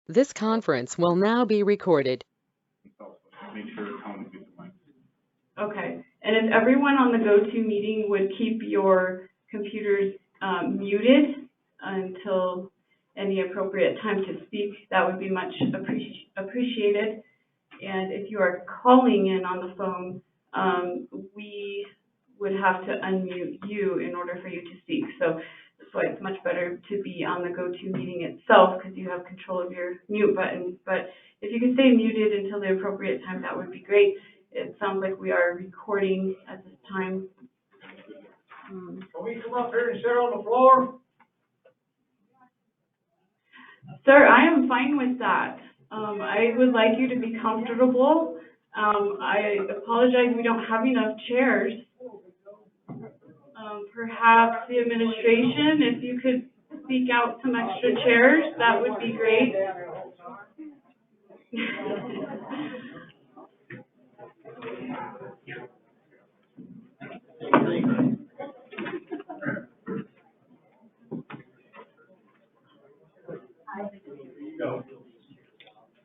This conference will now be recorded. Make sure Tom gets the mic. Okay, and if everyone on the GoToMeeting would keep your computers muted until any appropriate time to speak, that would be much appreciated. And if you are calling in on the phone, we would have to unmute you in order for you to speak. So that's why it's much better to be on the GoToMeeting itself, because you have control of your mute button. But if you could stay muted until the appropriate time, that would be great. It sounds like we are recording at this time. Can we come up here and sit on the floor? Sir, I am fine with that. I would like you to be comfortable. I apologize, we don't have enough chairs. Perhaps the administration, if you could speak out some extra chairs, that would be great.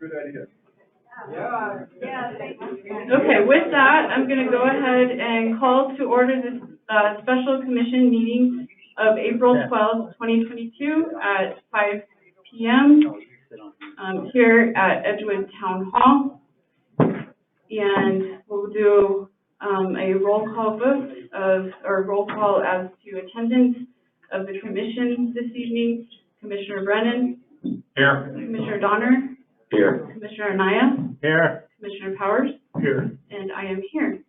Good idea. Okay, with that, I'm going to go ahead and call to order this special commission meeting of April 12th, 2022 at 5 p.m. Here at Edgewood Town Hall. And we'll do a roll call vote or roll call as to attendance of the commission this evening. Commissioner Brennan. Here. Commissioner Donner. Here. Commissioner Anaya. Here. Commissioner Powers. Here. And I am here.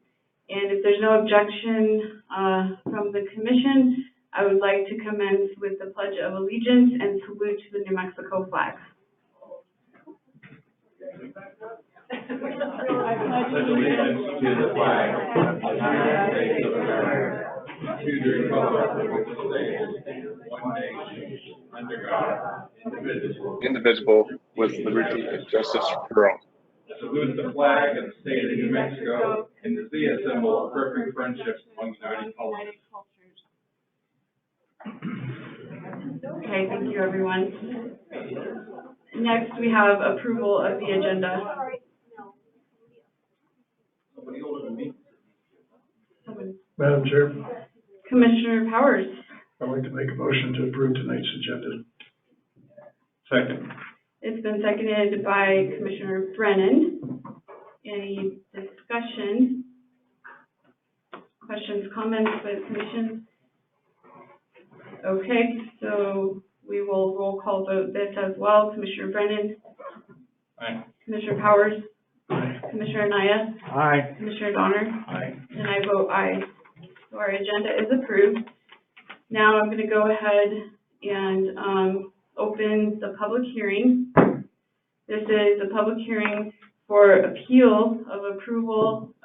And if there's no objection from the commission, I would like to commence with the Pledge of Allegiance and salute to the New Mexico flag. Allegiance to the flag of the United States of America, to the republic which stands one nation under God, indivisible, with liberty and justice for all. Salute the flag of the state of New Mexico and to be a symbol of perfect friendship among united cultures. Okay, thank you, everyone. Next, we have approval of the agenda. Madam Chair, Commissioner Powers. I'd like to make a motion to approve tonight's agenda. Second. It's been seconded by Commissioner Brennan. Any discussion? Questions, comments by the commission? Okay, so we will roll call vote this as well. Commissioner Brennan. Aye. Commissioner Powers. Aye. Commissioner Anaya. Aye. Commissioner Donner. Aye. And I vote aye. So our agenda is approved. Now I'm going to go ahead and open the public hearing. This is a public hearing for appeal of approval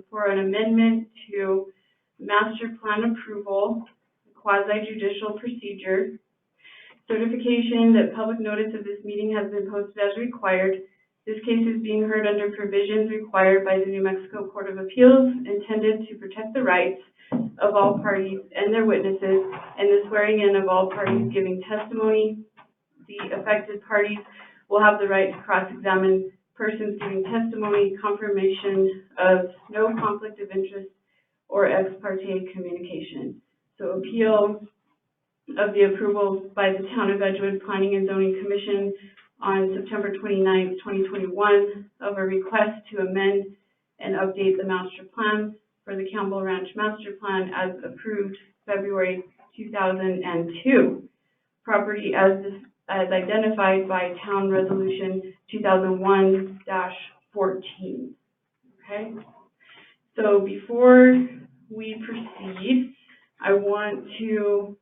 for an amendment to master plan approval, quasi-judicial procedure, certification that public notice of this meeting has been posted as required. This case is being heard under provisions required by the New Mexico Court of Appeals intended to protect the rights of all parties and their witnesses and the swearing in of all parties giving testimony. The affected parties will have the right to cross-examine persons giving testimony, confirmation of no conflict of interest or ex parte communication. So appeal of the approval by the Town of Edgewood Planning and Zoning Commission on September 29th, 2021 of a request to amend and update the master plan for the Campbell Ranch Master Plan as approved February 2002. Property as identified by Town Resolution 2001-14. Okay? So before we proceed, I want to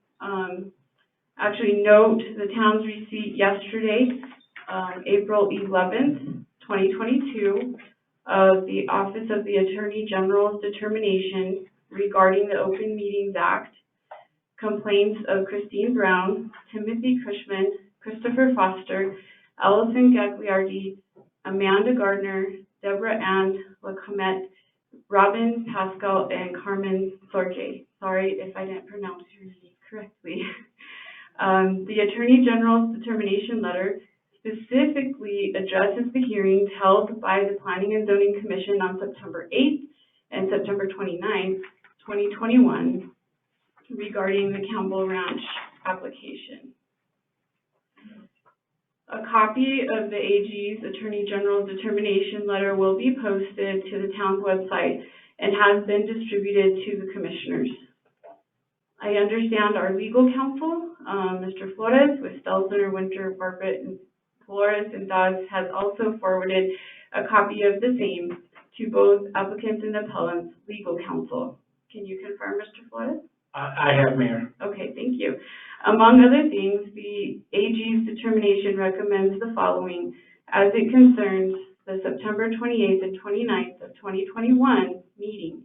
actually note the town's receipt yesterday, April 11th, 2022, of the Office of the Attorney General's determination regarding the Open Meetings Act, complaints of Christine Brown, Timothy Cushman, Christopher Foster, Allison Gagliardi, Amanda Gardner, Deborah Ann Lacomet, Robin Pascal, and Carmen Sorge. Sorry if I didn't pronounce your name correctly. The Attorney General's determination letter specifically addresses the hearings held by the Planning and Zoning Commission on September 8th and September 29th, 2021, regarding the Campbell Ranch application. A copy of the AG's Attorney General determination letter will be posted to the town's website and has been distributed to the commissioners. I understand our legal counsel, Mr. Flores with Stelzner, Winter, Bartlett, and Flores and Dodds, has also forwarded a copy of the same to both applicants and appellants' legal counsel. Can you confirm, Mr. Flores? I have, Mayor. Okay, thank you. Among other things, the AG's determination recommends the following as it concerns the September 28th and 29th of 2021 meeting.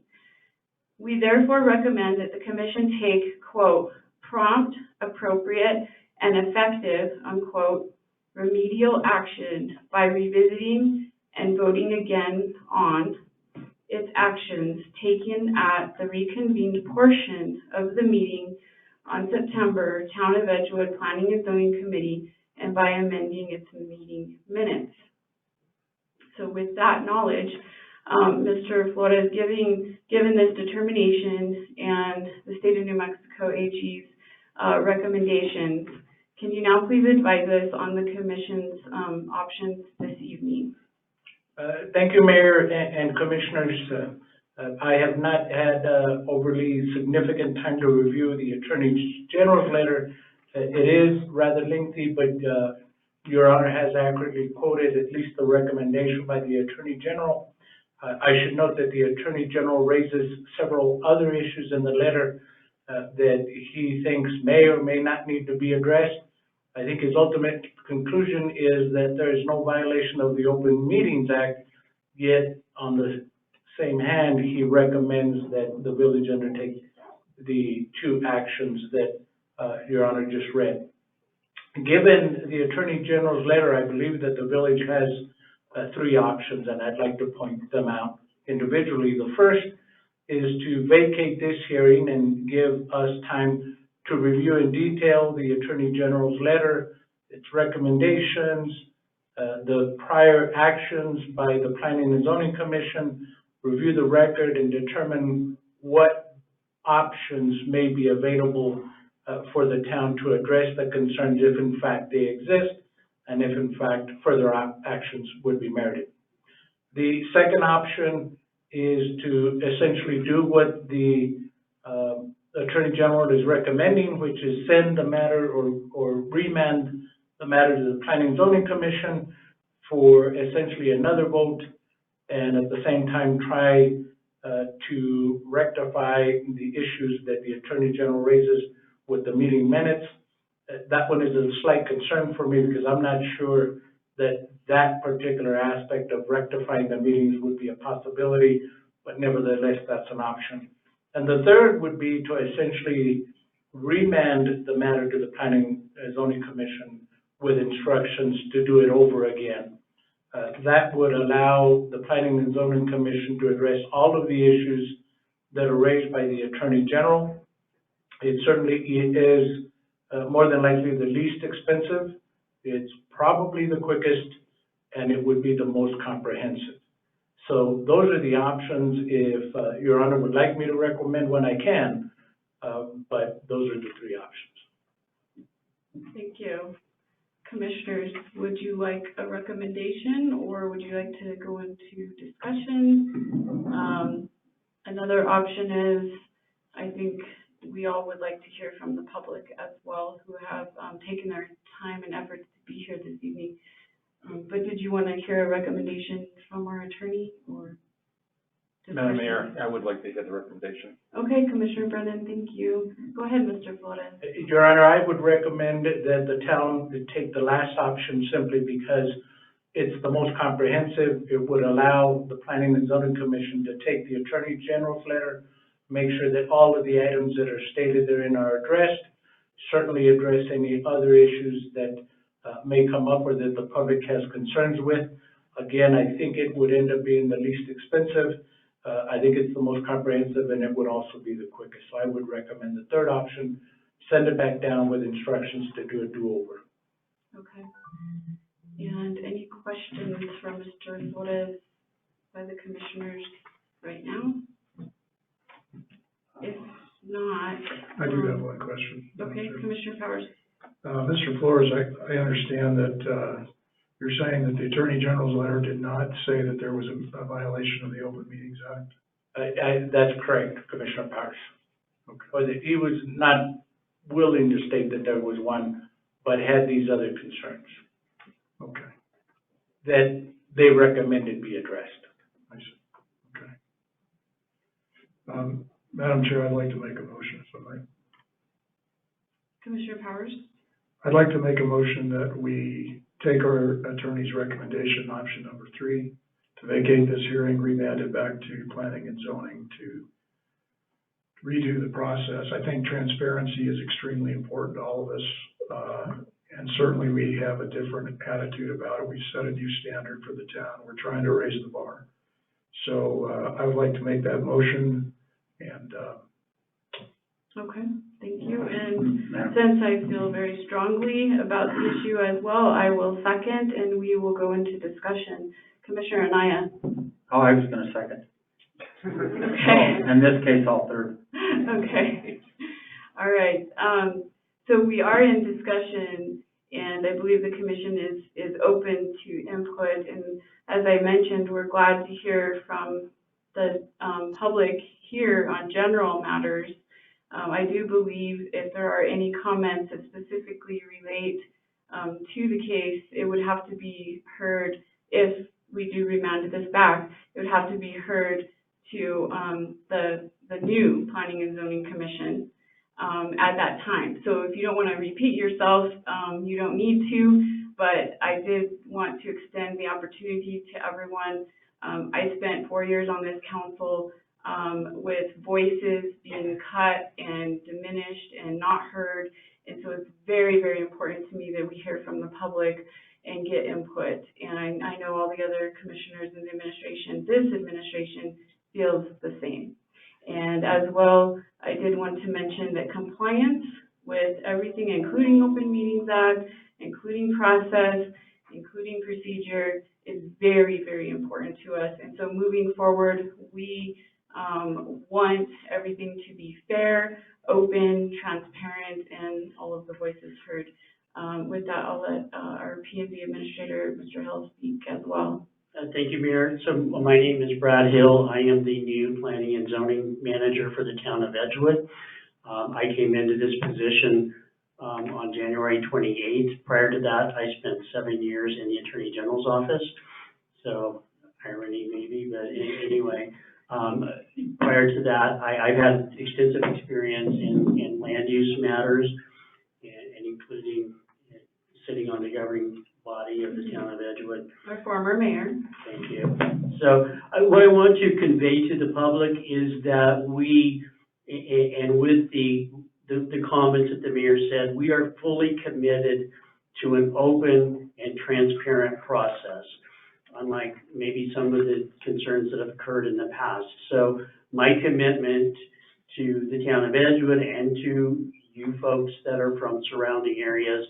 We therefore recommend that the commission take, quote, prompt, appropriate, and effective, unquote, remedial action by revisiting and voting again on its actions taken at the reconvened portion of the meeting on September, Town of Edgewood Planning and Zoning Committee, and by amending its meeting minutes. So with that knowledge, Mr. Flores, given this determination and the State of New Mexico AG's recommendations, can you now please advise us on the Commission's options this evening? Thank you, Mayor and Commissioners. I have not had overly significant time to review the Attorney General's letter. It is rather lengthy, but Your Honor has accurately quoted at least the recommendation by the Attorney General. I should note that the Attorney General raises several other issues in the letter that he thinks may or may not need to be addressed. I think his ultimate conclusion is that there is no violation of the Open Meetings Act, yet on the same hand, he recommends that the village undertake the two actions that Your Honor just read. Given the Attorney General's letter, I believe that the village has three options, and I'd like to point them out individually. The first is to vacate this hearing and give us time to review in detail the Attorney General's letter, its recommendations, the prior actions by the Planning and Zoning Commission, review the record and determine what options may be available for the town to address the concerns if in fact they exist and if in fact further actions would be merited. The second option is to essentially do what the Attorney General is recommending, which is send the matter or remand the matter to the Planning and Zoning Commission for essentially another vote, and at the same time try to rectify the issues that the Attorney General raises with the meeting minutes. That one is a slight concern for me because I'm not sure that that particular aspect of rectifying the meetings would be a possibility, but nevertheless, that's an option. And the third would be to essentially remand the matter to the Planning and Zoning Commission with instructions to do it over again. That would allow the Planning and Zoning Commission to address all of the issues that are raised by the Attorney General. It certainly is more than likely the least expensive. It's probably the quickest, and it would be the most comprehensive. So those are the options. If Your Honor would like me to recommend one, I can, but those are the three options. Thank you. Commissioners, would you like a recommendation or would you like to go into discussion? Another option is, I think we all would like to hear from the public as well, who have taken their time and effort to be here this evening. But did you want to hear a recommendation from our attorney or? Madam Mayor, I would like to hear the recommendation. Okay, Commissioner Brennan, thank you. Go ahead, Mr. Flores. Your Honor, I would recommend that the town take the last option simply because it's the most comprehensive. It would allow the Planning and Zoning Commission to take the Attorney General's letter, make sure that all of the items that are stated therein are addressed, certainly address any other issues that may come up or that the public has concerns with. Again, I think it would end up being the least expensive. I think it's the most comprehensive, and it would also be the quickest. So I would recommend the third option, send it back down with instructions to do a do-over. Okay. And any questions from Mr. Flores by the commissioners right now? If not. I do have one question. Okay, Commissioner Powers. Mr. Flores, I understand that, you're saying that the Attorney General's letter did not say that there was a violation of the Open Meetings Act? That's correct, Commissioner Powers. Okay. But he was not willing to state that there was one, but had these other concerns Okay, that they recommended be addressed. I see, okay. Madam Chair, I'd like to make a motion, if I might. Commissioner Powers? I'd like to make a motion that we take our attorney's recommendation, option number 3, to vacate this hearing, remand it back to planning and zoning to redo the process. I think transparency is extremely important to all of us, and certainly we have a different attitude about it. We've set a new standard for the town. We're trying to raise the bar. So I would like to make that motion, and Okay, thank you. And since I feel very strongly about the issue as well, I will second and we will go into discussion. Commissioner Anaya? Oh, I was gonna second. Okay. In this case, I'll third. Okay. All right. So we are in discussion and I believe the commission is open to input. And as I mentioned, we're glad to hear from the public here on general matters. I do believe if there are any comments that specifically relate to the case, it would have to be heard if we do remand this back. It would have to be heard to the new Planning and Zoning Commission at that time. So if you don't want to repeat yourself, you don't need to, but I did want to extend the opportunity to everyone. I spent 4 years on this council with voices being cut and diminished and not heard. And so it's very, very important to me that we hear from the public and get input. And I know all the other commissioners in the administration, this administration feels the same. And as well, I did want to mention that compliance with everything, including Open Meetings Act, including process, including procedure, is very, very important to us. And so moving forward, we want everything to be fair, open, transparent, and all of the voices heard. With that, I'll let our P&Z Administrator, Mr. Hill, speak as well. Thank you, Mayor. So my name is Brad Hill. I am the new Planning and Zoning Manager for the town of Edgewood. I came into this position on January 28th. Prior to that, I spent 7 years in the Attorney General's office. So irony maybe, but anyway. Prior to that, I've had extensive experience in land use matters and including sitting on the governing body of the town of Edgewood. Our former mayor. Thank you. So what I want to convey to the public is that we, and with the comments that the mayor said, we are fully committed to an open and transparent process, unlike maybe some of the concerns that have occurred in the past. So my commitment to the town of Edgewood and to you folks that are from surrounding areas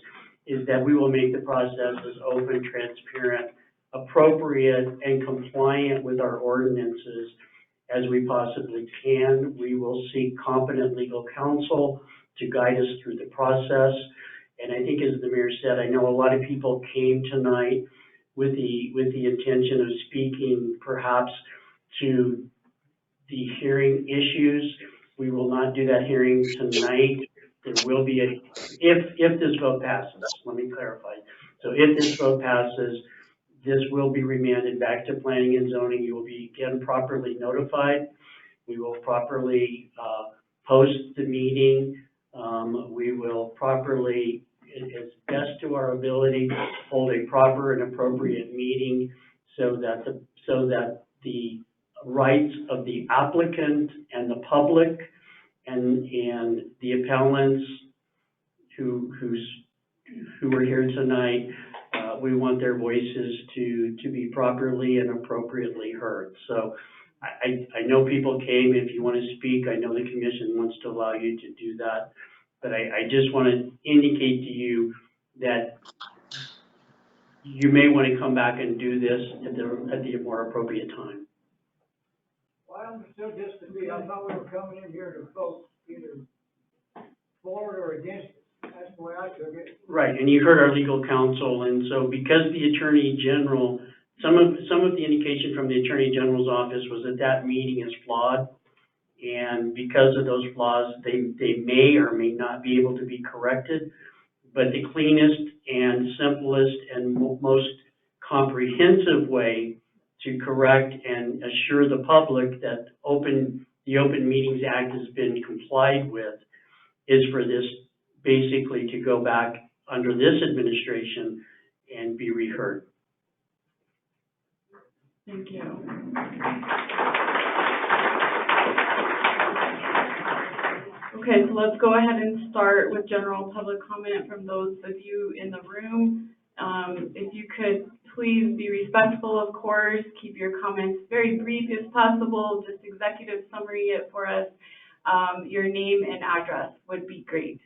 is that we will make the process as open, transparent, appropriate, and compliant with our ordinances as we possibly can. We will seek competent legal counsel to guide us through the process. And I think, as the mayor said, I know a lot of people came tonight with the intention of speaking perhaps to the hearing issues. We will not do that hearing tonight. There will be if this vote passes, let me clarify. So if this vote passes, this will be remanded back to Planning and Zoning. You will be again properly notified. We will properly post the meeting. We will properly, as best to our ability, hold a proper and appropriate meeting so that the rights of the applicant and the public and the appellants who are here tonight, we want their voices to be properly and appropriately heard. So I know people came. If you want to speak, I know the commission wants to allow you to do that. But I just want to indicate to you that you may want to come back and do this at the more appropriate time. Well, I understood this to be, I thought we were coming in here to vote either for it or against it. That's the way I took it. Right, and you heard our legal counsel, and so because the Attorney General, some of the indication from the Attorney General's office was that that meeting is flawed, and because of those flaws, they may or may not be able to be corrected, but the cleanest and simplest and most comprehensive way to correct and assure the public that the Open Meetings Act has been complied with is for this basically to go back under this administration and be reheard. Thank you. Okay, so let's go ahead and start with general public comment from those of you in the room. If you could please be respectful, of course, keep your comments very brief as possible, just executive summary it for us. Your name and address would be great.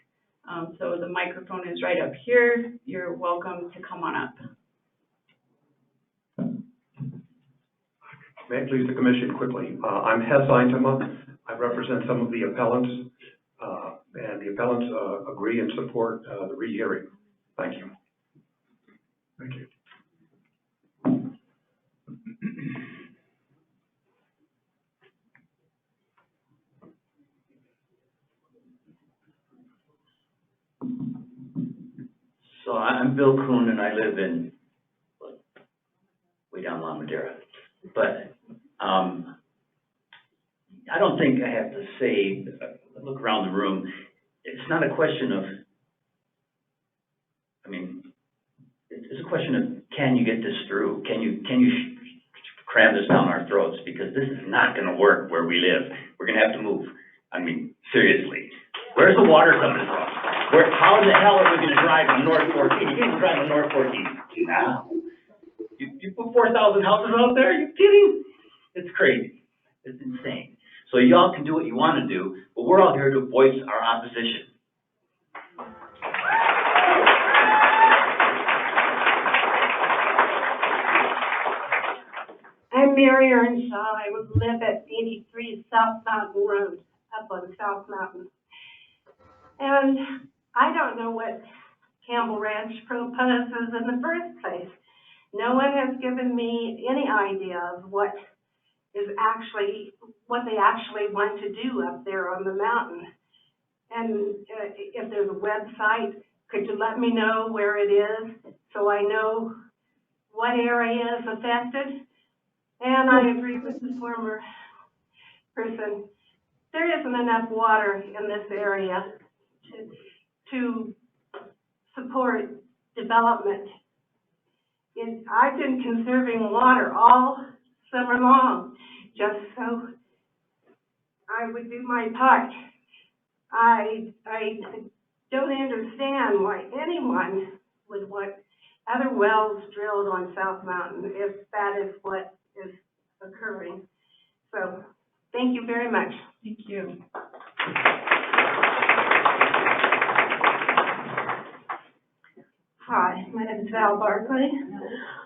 So the microphone is right up here. You're welcome to come on up. May it please the commission quickly. I'm Hess Eintema. I represent some of the appellants, and the appellants agree and support the rehearing. Thank you. Thank you. So I'm Bill Kuhn, and I live in way down La Madera. But I don't think I have to say, look around the room, it's not a question of, I mean, it's a question of, can you get this through? Can you cram this down our throats? Because this is not going to work where we live. We're going to have to move. I mean, seriously. Where's the water coming from? How in the hell are we going to drive on North 14? You can't even drive on North 14 now. You put 4,000 houses out there? Are you kidding? It's crazy. It's insane. So y'all can do what you want to do, but we're all here to voice our opposition. I'm Mary Earnshaw. I would live at 83 South Mountain Road, up on South Mountain. And I don't know what Campbell Ranch proposes in the first place. No one has given me any idea of what they actually want to do up there on the mountain. And if there's a website, could you let me know where it is so I know what area is affected? And I agree with the former person. There isn't enough water in this area to support development. I've been conserving water all summer long, just so I would do my part. I don't understand why anyone would want other wells drilled on South Mountain if that is what is occurring. So, thank you very much. Thank you. Hi, my name is Val Barkley.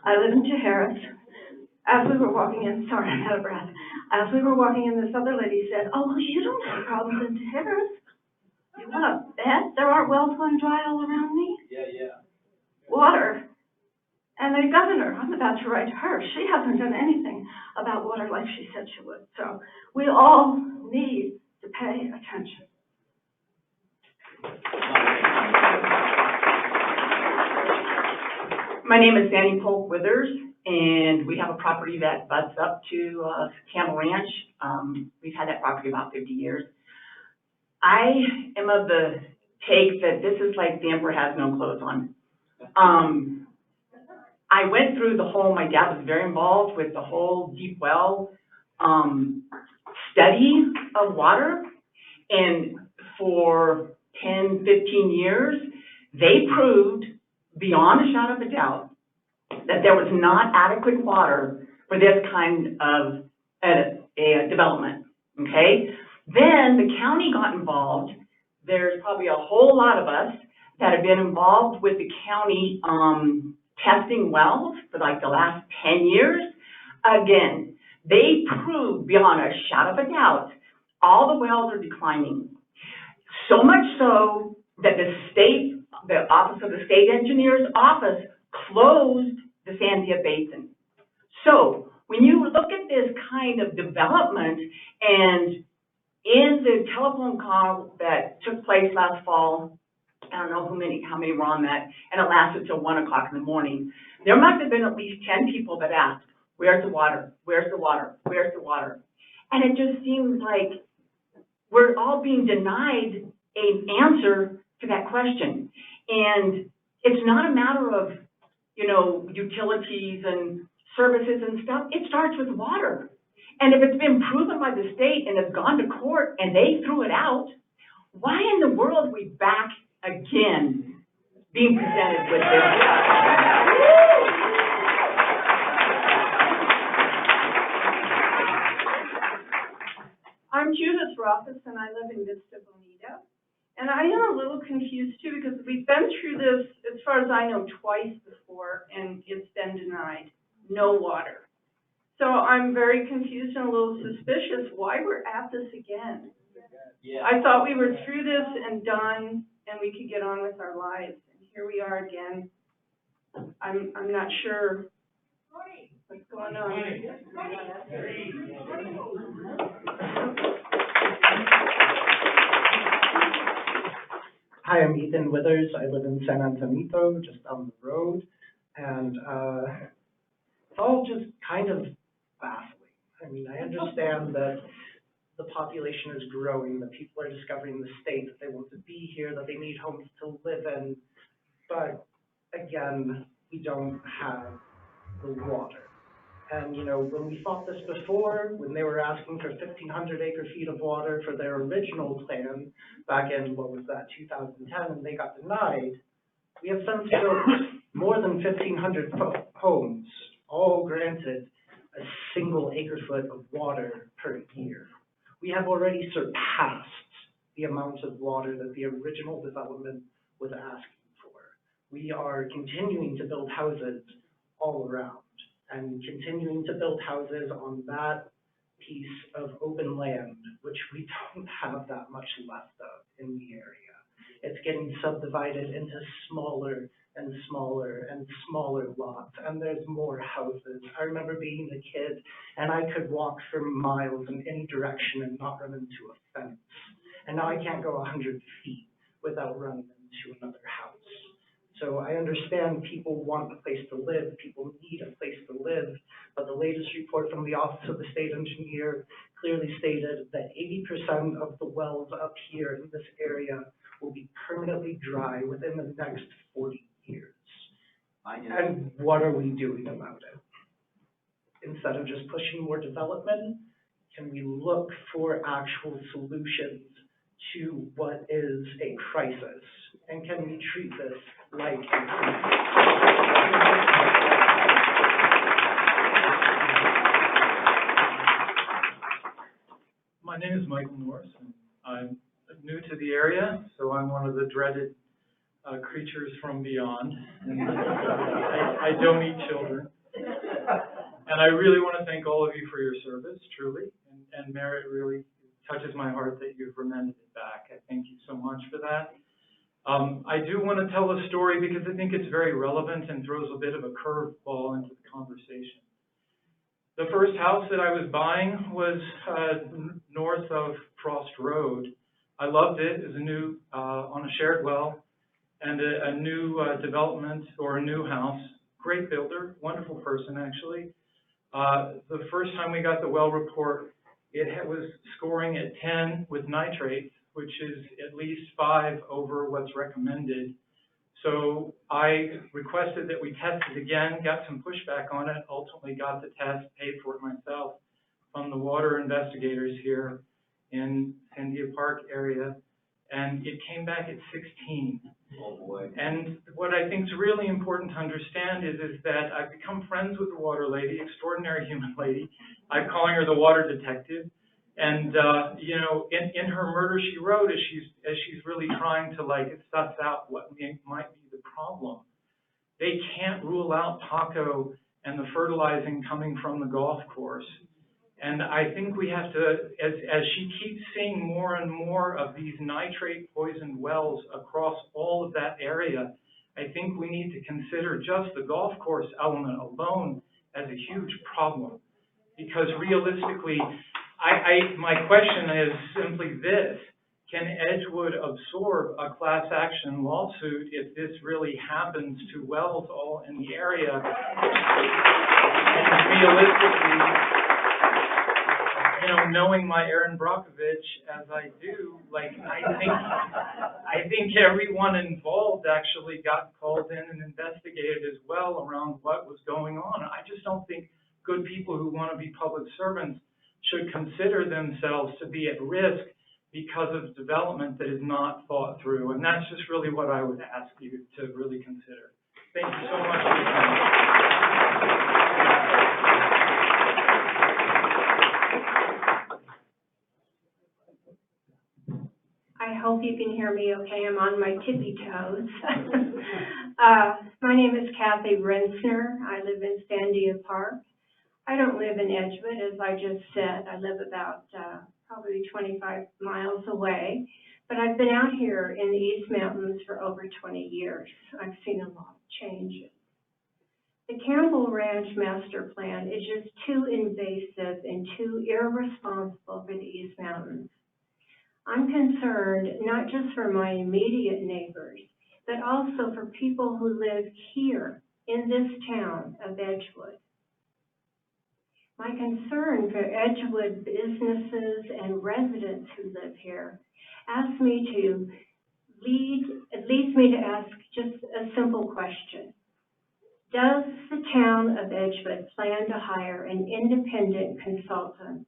I live in Tijeras. As we were walking in, sorry, I'm out of breath. As we were walking in, this other lady said, "Oh, well, you don't have problems in Tijeras. You want to bet there aren't wells going dry all around me?" Yeah. Water. And the governor, I'm about to write to her. She hasn't done anything about water like she said she would. So we all need to pay attention. My name is Sandy Polk Withers, and we have a property that butts up to Campbell Ranch. We've had that property about 50 years. I am of the take that this is like the emperor has no clothes on. I went through the whole, my dad was very involved with the whole deep well study of water, and for 10, 15 years, they proved beyond a shadow of a doubt that there was not adequate water for this kind of a development, okay? Then the county got involved. There's probably a whole lot of us that have been involved with the county testing wells for like the last 10 years, again, they proved beyond a shadow of a doubt, all the wells are declining. So much so that the Office of the State Engineer's Office closed the Sandia Basin. So when you look at this kind of development, and in the telephone call that took place last fall, I don't know how many were on that, and it lasted till 1 o'clock in the morning. There must have been at least 10 people that asked, where's the water? Where's the water? Where's the water? And it just seems like we're all being denied an answer to that question. And it's not a matter of, you know, utilities and services and stuff. It starts with water. And if it's been proven by the state and it's gone to court and they threw it out, why in the world are we back again being presented with this? I'm Judith Rothus, and I live in Vista Bonita. And I am a little confused too, because we've been through this, as far as I know, twice before, and it's been denied. No water. So I'm very confused and a little suspicious why we're at this again. Yeah. I thought we were through this and done, and we could get on with our lives. And here we are again. I'm not sure what's going on. Hi, I'm Ethan Withers. I live in San Antonio, just down the road, and it's all just kind of baffling. I mean, I understand that the population is growing, that people are discovering the state, that they want to be here, that they need homes to live in, but again, we don't have the water. And, you know, when we fought this before, when they were asking for 1,500 acre-feet of water for their original plan back in, what was that, 2010, and they got denied, we have since built more than 1,500 homes, all granted a single acre-foot of water per year. We have already surpassed the amount of water that the original development was asking for. We are continuing to build houses all around, and continuing to build houses on that piece of open land, which we don't have that much left of in the area. It's getting subdivided into smaller and smaller and smaller lots, and there's more houses. I remember being a kid, and I could walk for miles in any direction and not run into a fence. And now I can't go 100 feet without running into another house. So I understand people want a place to live, people need a place to live, but the latest report from the Office of the State Engineer clearly stated that 80% of the wells up here in this area will be permanently dry within the next 40 years. And what are we doing about it? Instead of just pushing more development, can we look for actual solutions to what is a crisis? And can we treat this like a crisis? My name is Michael Norris, and I'm new to the area, so I'm one of the dreaded creatures from beyond. And I don't eat children. And I really want to thank all of you for your service, truly. And Mayor, it really touches my heart that you've remanded it back. I thank you so much for that. I do want to tell a story because I think it's very relevant and throws a bit of a curveball into the conversation. The first house that I was buying was north of Frost Road. I loved it. It was a new, on a shared well, and a new development or a new house. Great builder, wonderful person actually. The first time we got the well report, it was scoring at 10 with nitrates, which is at least 5 over what's recommended. So I requested that we test it again, got some pushback on it, ultimately got the test, paid for it myself from the water investigators here in Sandia Park area, and it came back at 16. Oh boy. And what I think is really important to understand is that I've become friends with the water lady, extraordinary human lady. I'm calling her the water detective. And, you know, in her Murder, She Wrote, as she's really trying to, like, suss out what might be the problem, they can't rule out Paco and the fertilizing coming from the golf course. And I think we have to, as she keeps seeing more and more of these nitrate poisoned wells across all of that area, I think we need to consider just the golf course element alone as a huge problem. Because realistically, my question is simply this: can Edgewood absorb a class action lawsuit if this really happens to wells all in the area? And realistically, you know, knowing my Erin Brockovich as I do, like, I think everyone involved actually got called in and investigated as well around what was going on. I just don't think good people who want to be public servants should consider themselves to be at risk because of development that is not thought through. And that's just really what I would ask you to really consider. Thank you so much for your time. I hope you can hear me okay. I'm on my tippy toes. My name is Kathy Rensner. I live in Sandia Park. I don't live in Edgewood, as I just said. I live about probably 25 miles away. But I've been out here in the East Mountains for over 20 years. I've seen a lot of changes. The Campbell Ranch Master Plan is just too invasive and too irresponsible for the East Mountains. I'm concerned not just for my immediate neighbors, but also for people who live here in this town of Edgewood. My concern for Edgewood businesses and residents who live here leads me to ask just a simple question. Does the town of Edgewood plan to hire an independent consultant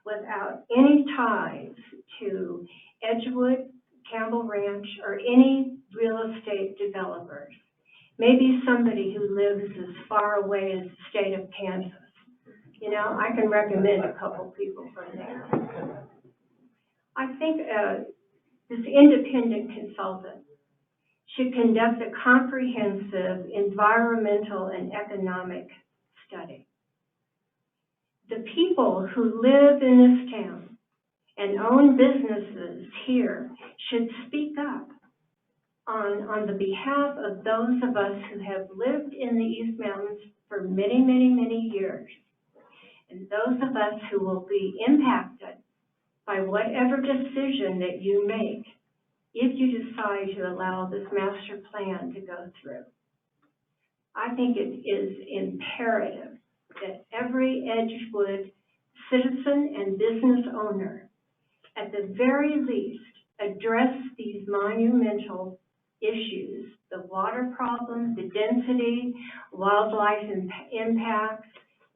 without any ties to Edgewood, Campbell Ranch, or any real estate developers? Maybe somebody who lives as far away as the state of Kansas. You know, I can recommend a couple people from there. I think this independent consultant should conduct a comprehensive environmental and economic study. The people who live in this town and own businesses here should speak up on the behalf of those of us who have lived in the East Mountains for many, many, many years, and those of us who will be impacted by whatever decision that you make if you decide to allow this master plan to go through. I think it is imperative that every Edgewood citizen and business owner, at the very least, address these monumental issues: the water problem, the density, wildlife impacts,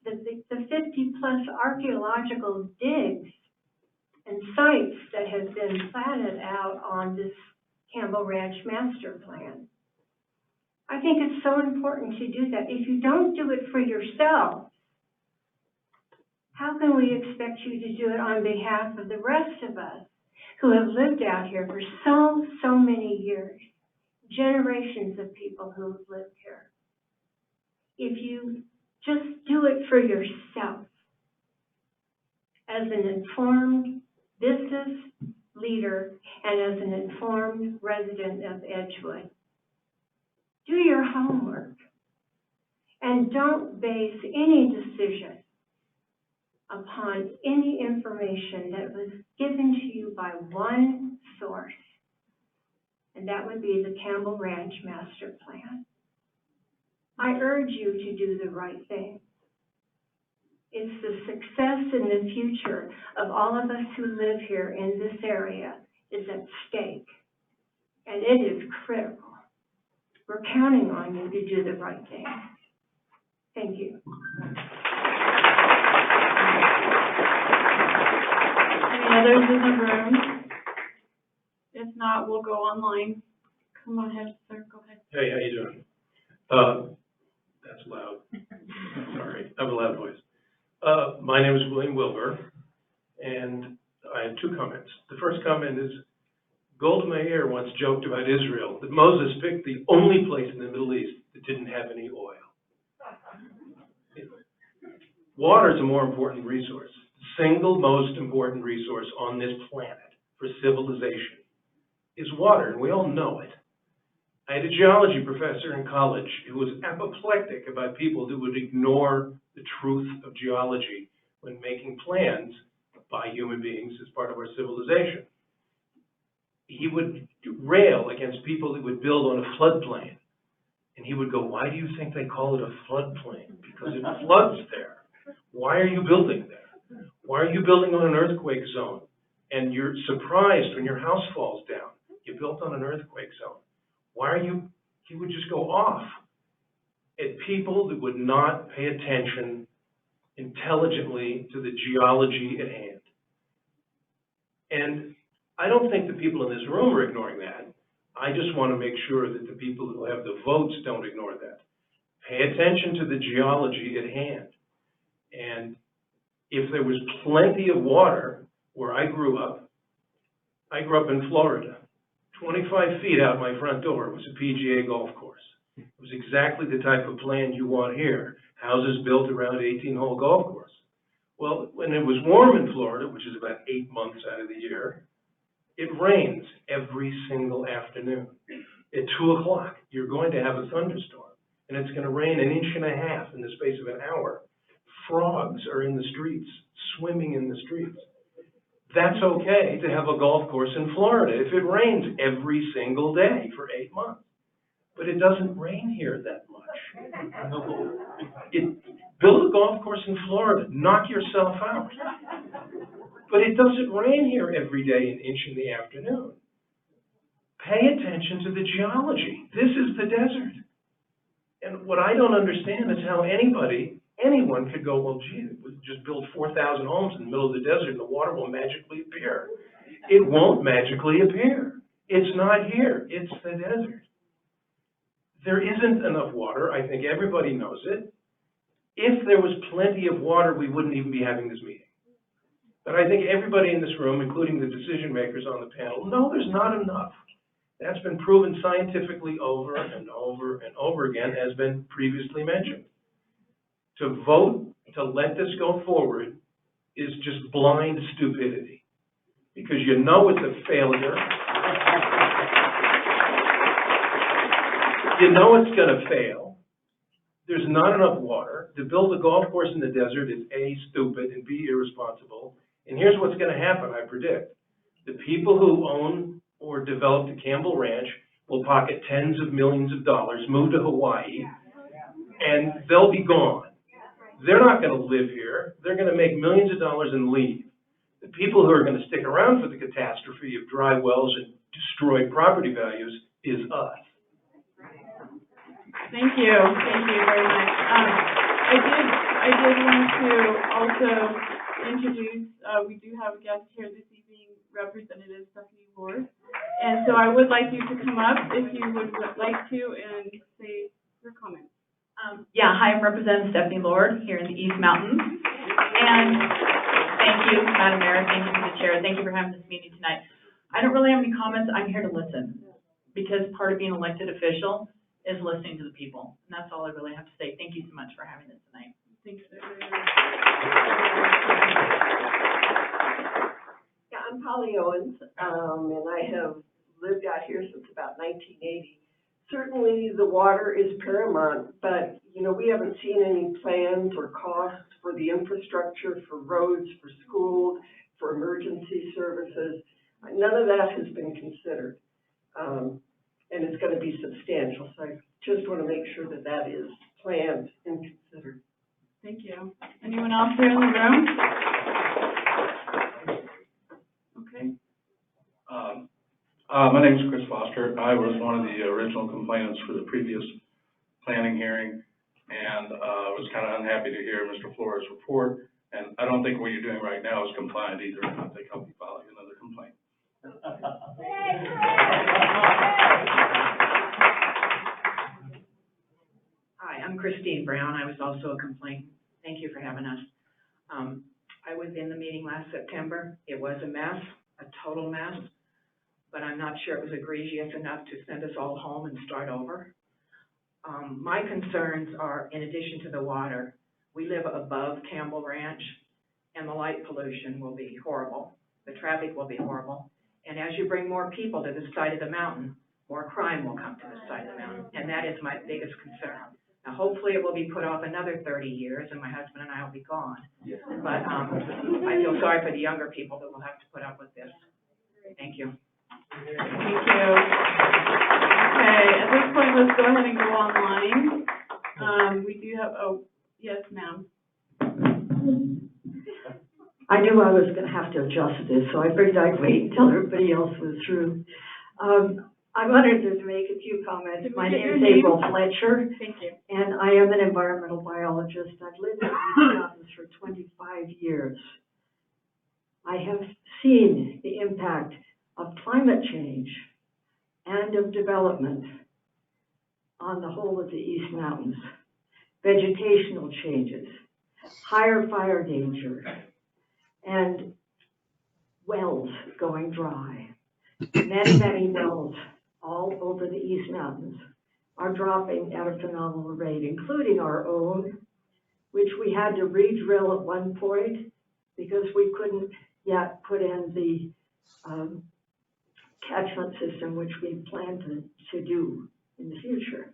the 50-plus archaeological digs and sites that have been platted out on this Campbell Ranch master plan. I think it's so important to do that. If you don't do it for yourself, how can we expect you to do it on behalf of the rest of us who have lived out here for so many years, generations of people who have lived here? If you just do it for yourself, as an informed business leader and as an informed resident of Edgewood, do your homework and don't base any decision upon any information that was given to you by one source, and that would be the Campbell Ranch Master Plan. I urge you to do the right thing. It's the success and the future of all of us who live here in this area is at stake, and it is critical. We're counting on you to do the right thing. Thank you. Any others in the room? If not, we'll go online. Come on ahead, sir, go ahead. Hey, how you doing? That's loud. Sorry, I have a loud voice. My name is William Wilbur, and I have two comments. The first comment is, Golda Meir once joked about Israel, that Moses picked the only place in the Middle East that didn't have Water is a more important resource, single most important resource on this planet for civilization is water, and we all know it. I had a geology professor in college who was apoplectic about people who would ignore the truth of geology when making plans by human beings as part of our civilization. He would rail against people that would build on a floodplain. And he would go, why do you think they call it a floodplain? Because it floods there. Why are you building there? Why are you building on an earthquake zone? And you're surprised when your house falls down. You built on an earthquake zone. Why are you, he would just go off at people that would not pay attention intelligently to the geology at hand. And I don't think the people in this room are ignoring that. I just want to make sure that the people who have the votes don't ignore that. Pay attention to the geology at hand. And if there was plenty of water where I grew up in Florida. 25 feet out my front door was a PGA golf course. It was exactly the type of plan you want here. Houses built around 18-hole golf course. Well, when it was warm in Florida, which is about 8 months out of the year, it rains every single afternoon. At 2 o'clock, you're going to have a thunderstorm, and it's going to rain 1.5 inches in the space of an hour. Frogs are in the streets, swimming in the streets. That's okay to have a golf course in Florida if it rains every single day for 8 months. But it doesn't rain here that much. Build a golf course in Florida, knock yourself out. But it doesn't rain here every day 1 inch in the afternoon. Pay attention to the geology. This is the desert. And what I don't understand is how anyone could go, well, gee, we'll just build 4,000 homes in the middle of the desert and the water will magically appear. It won't magically appear. It's not here. It's the desert. There isn't enough water. I think everybody knows it. If there was plenty of water, we wouldn't even be having this meeting. But I think everybody in this room, including the decision makers on the panel, know there's not enough. That's been proven scientifically over and over and over again, as been previously mentioned. To vote to let this go forward is just blind stupidity, because you know it's a failure. You know it's going to fail. There's not enough water. To build a golf course in the desert is A, stupid, and B, irresponsible. And here's what's going to happen, I predict. The people who own or developed the Campbell Ranch will pocket tens of millions of dollars, move to Hawaii, and they'll be gone. They're not going to live here. They're going to make millions of dollars and leave. The people who are going to stick around for the catastrophe of dry wells and destroyed property values is us. Thank you very much. I did want to also introduce, we do have a guest here this evening, Representative Stephanie Lord. And so I would like you to come up if you would like to and say your comments. Hi, I'm Representative Stephanie Lord here in the East Mountains. And thank you, Madam Mayor, thank you to the chair, thank you for having this meeting tonight. I don't really have any comments, I'm here to listen, because part of being an elected official is listening to the people. And that's all I really have to say. Thank you so much for having this tonight. Thanks. I'm Polly Owens, and I have lived out here since about 1980. Certainly the water is paramount, but we haven't seen any plans or costs for the infrastructure, for roads, for schools, for emergency services. None of that has been considered, and it's going to be substantial. So I just want to make sure that that is planned and considered. Thank you. Anyone else here in the room? Okay. My name is Chris Foster. I was one of the original complainants for the previous planning hearing, and was kind of unhappy to hear Mr. Flores' report. And I don't think what you're doing right now is compliant either. I think I'll be filing another complaint. Hi, I'm Christine Brown. I was also a complainant. Thank you for having us. I was in the meeting last September. It was a mess, a total mess, but I'm not sure it was egregious enough to send us all home and start over. My concerns are, in addition to the water, We live above Campbell Ranch, and the light pollution will be horrible. The traffic will be horrible. And as you bring more people to this side of the mountain, more crime will come to this side of the mountain, and that is my biggest concern. Now, hopefully, it will be put off another 30 years, and my husband and I will be gone. But I feel sorry for the younger people that will have to put up with this. Thank you. Thank you. Okay, at this point, let's go ahead and go online. We do have, oh, yes, ma'am. I knew I was gonna have to adjust this, so I figured I'd wait until everybody else was through. I wanted to make a few comments. My name is April Fletcher. Thank you. And I am an environmental biologist. I've lived in these mountains for 25 years. I have seen the impact of climate change and of development on the whole of the East Mountains. Vegetational changes, higher fire danger, and wells going dry. Many, many wells all over the East Mountains are dropping at a phenomenal rate, including our own, which we had to re-drill at one point because we couldn't yet put in the catchment system, which we plan to do in the future.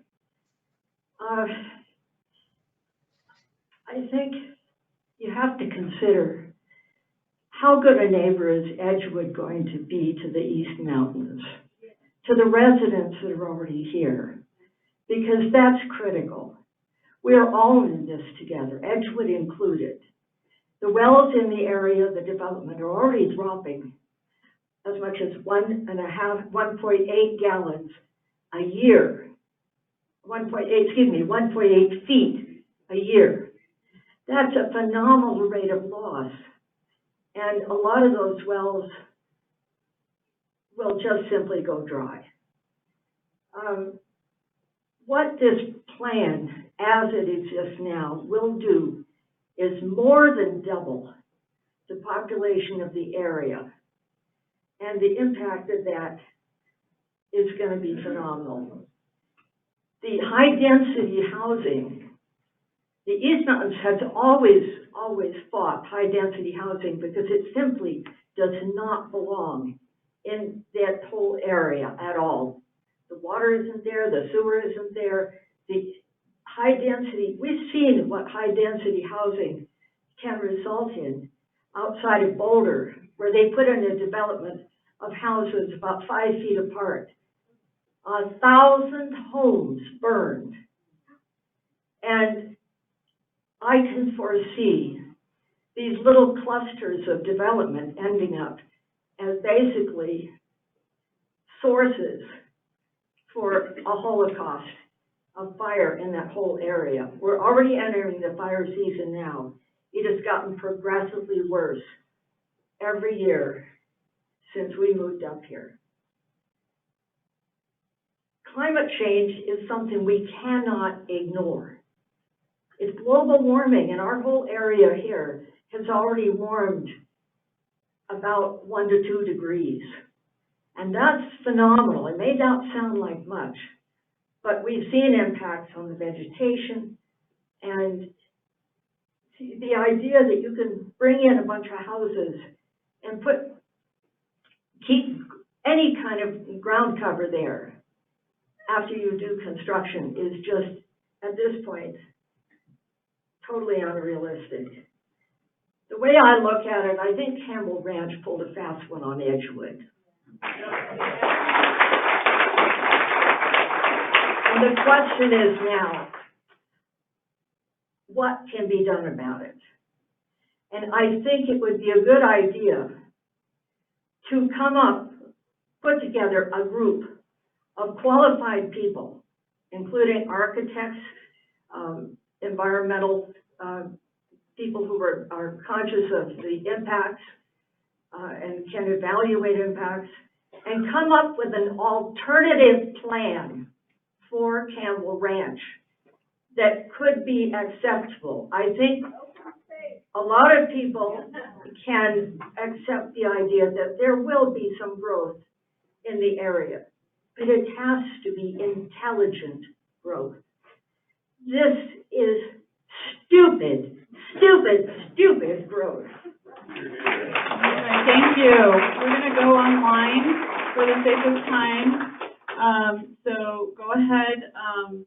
I think you have to consider how good a neighbor is Edgewood going to be to the East Mountains, to the residents that are already here, because that's critical. We are all in this together, Edgewood included. The wells in the area, the development, are already dropping as much as 1.8 gallons a year. 1.8 feet a year. That's a phenomenal rate of loss. And a lot of those wells will just simply go dry. What this plan, as it exists now, will do is more than double the population of the area. And the impact of that is going to be phenomenal. The high-density housing, the East Mountains has always fought high-density housing because it simply does not belong in that whole area at all. The water isn't there, the sewer isn't there. The high-density, we've seen what high-density housing can result in outside of Boulder, where they put in a development of houses about 5 feet apart. 1,000 homes burned. And I can foresee these little clusters of development ending up as basically sources for a holocaust of fire in that whole area. We're already entering the fire season now. It has gotten progressively worse every year since we moved up here. Climate change is something we cannot ignore. It's global warming, and our whole area here has already warmed about 1 to 2 degrees. And that's phenomenal. It may not sound like much, but we've seen impacts on the vegetation, and the idea that you can bring in a bunch of houses and keep any kind of ground cover there after you do construction is just, at this point, totally unrealistic. The way I look at it, I think Campbell Ranch pulled a fast one on Edgewood. And the question is now, what can be done about it? And I think it would be a good idea to put together a group of qualified people, including architects, environmental people who are conscious of the impacts and can evaluate impacts, and come up with an alternative plan for Campbell Ranch that could be acceptable. I think a lot of people can accept the idea that there will be some growth in the area, but it has to be intelligent growth. This is stupid, stupid, stupid road. Okay, thank you. We're gonna go online for the sake of time. So go ahead,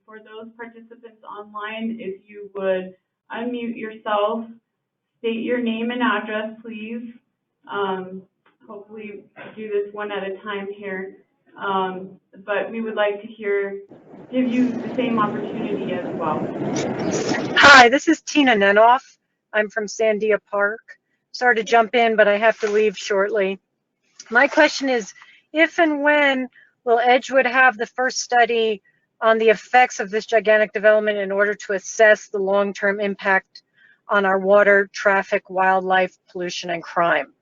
for those participants online, if you would unmute yourself, state your name and address, please. Hopefully do this one at a time here. But we would like to give you the same opportunity as well. Hi, this is Tina Nenoff. I'm from Sandia Park. Sorry to jump in, but I have to leave shortly. My question is, if and when will Edgewood have the first study on the effects of this gigantic development in order to assess the long-term impact on our water, traffic, wildlife, pollution, and crime?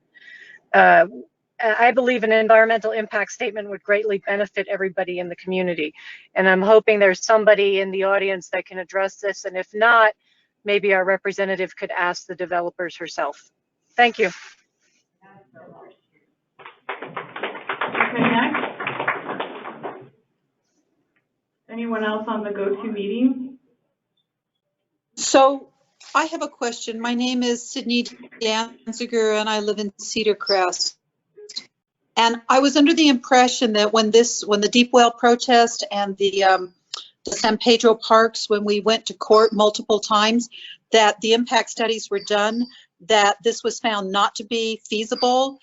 I believe an environmental impact statement would greatly benefit everybody in the community. And I'm hoping there's somebody in the audience that can address this. And if not, maybe our representative could ask the developers herself. Thank you. Okay, next. Anyone else on the GoToMeeting? So I have a question. My name is Sydney Danziger and I live in Cedar Crest. And I was under the impression that when the Deep Well protest and the San Pedro Parks, when we went to court multiple times, that the impact studies were done, that this was found not to be feasible,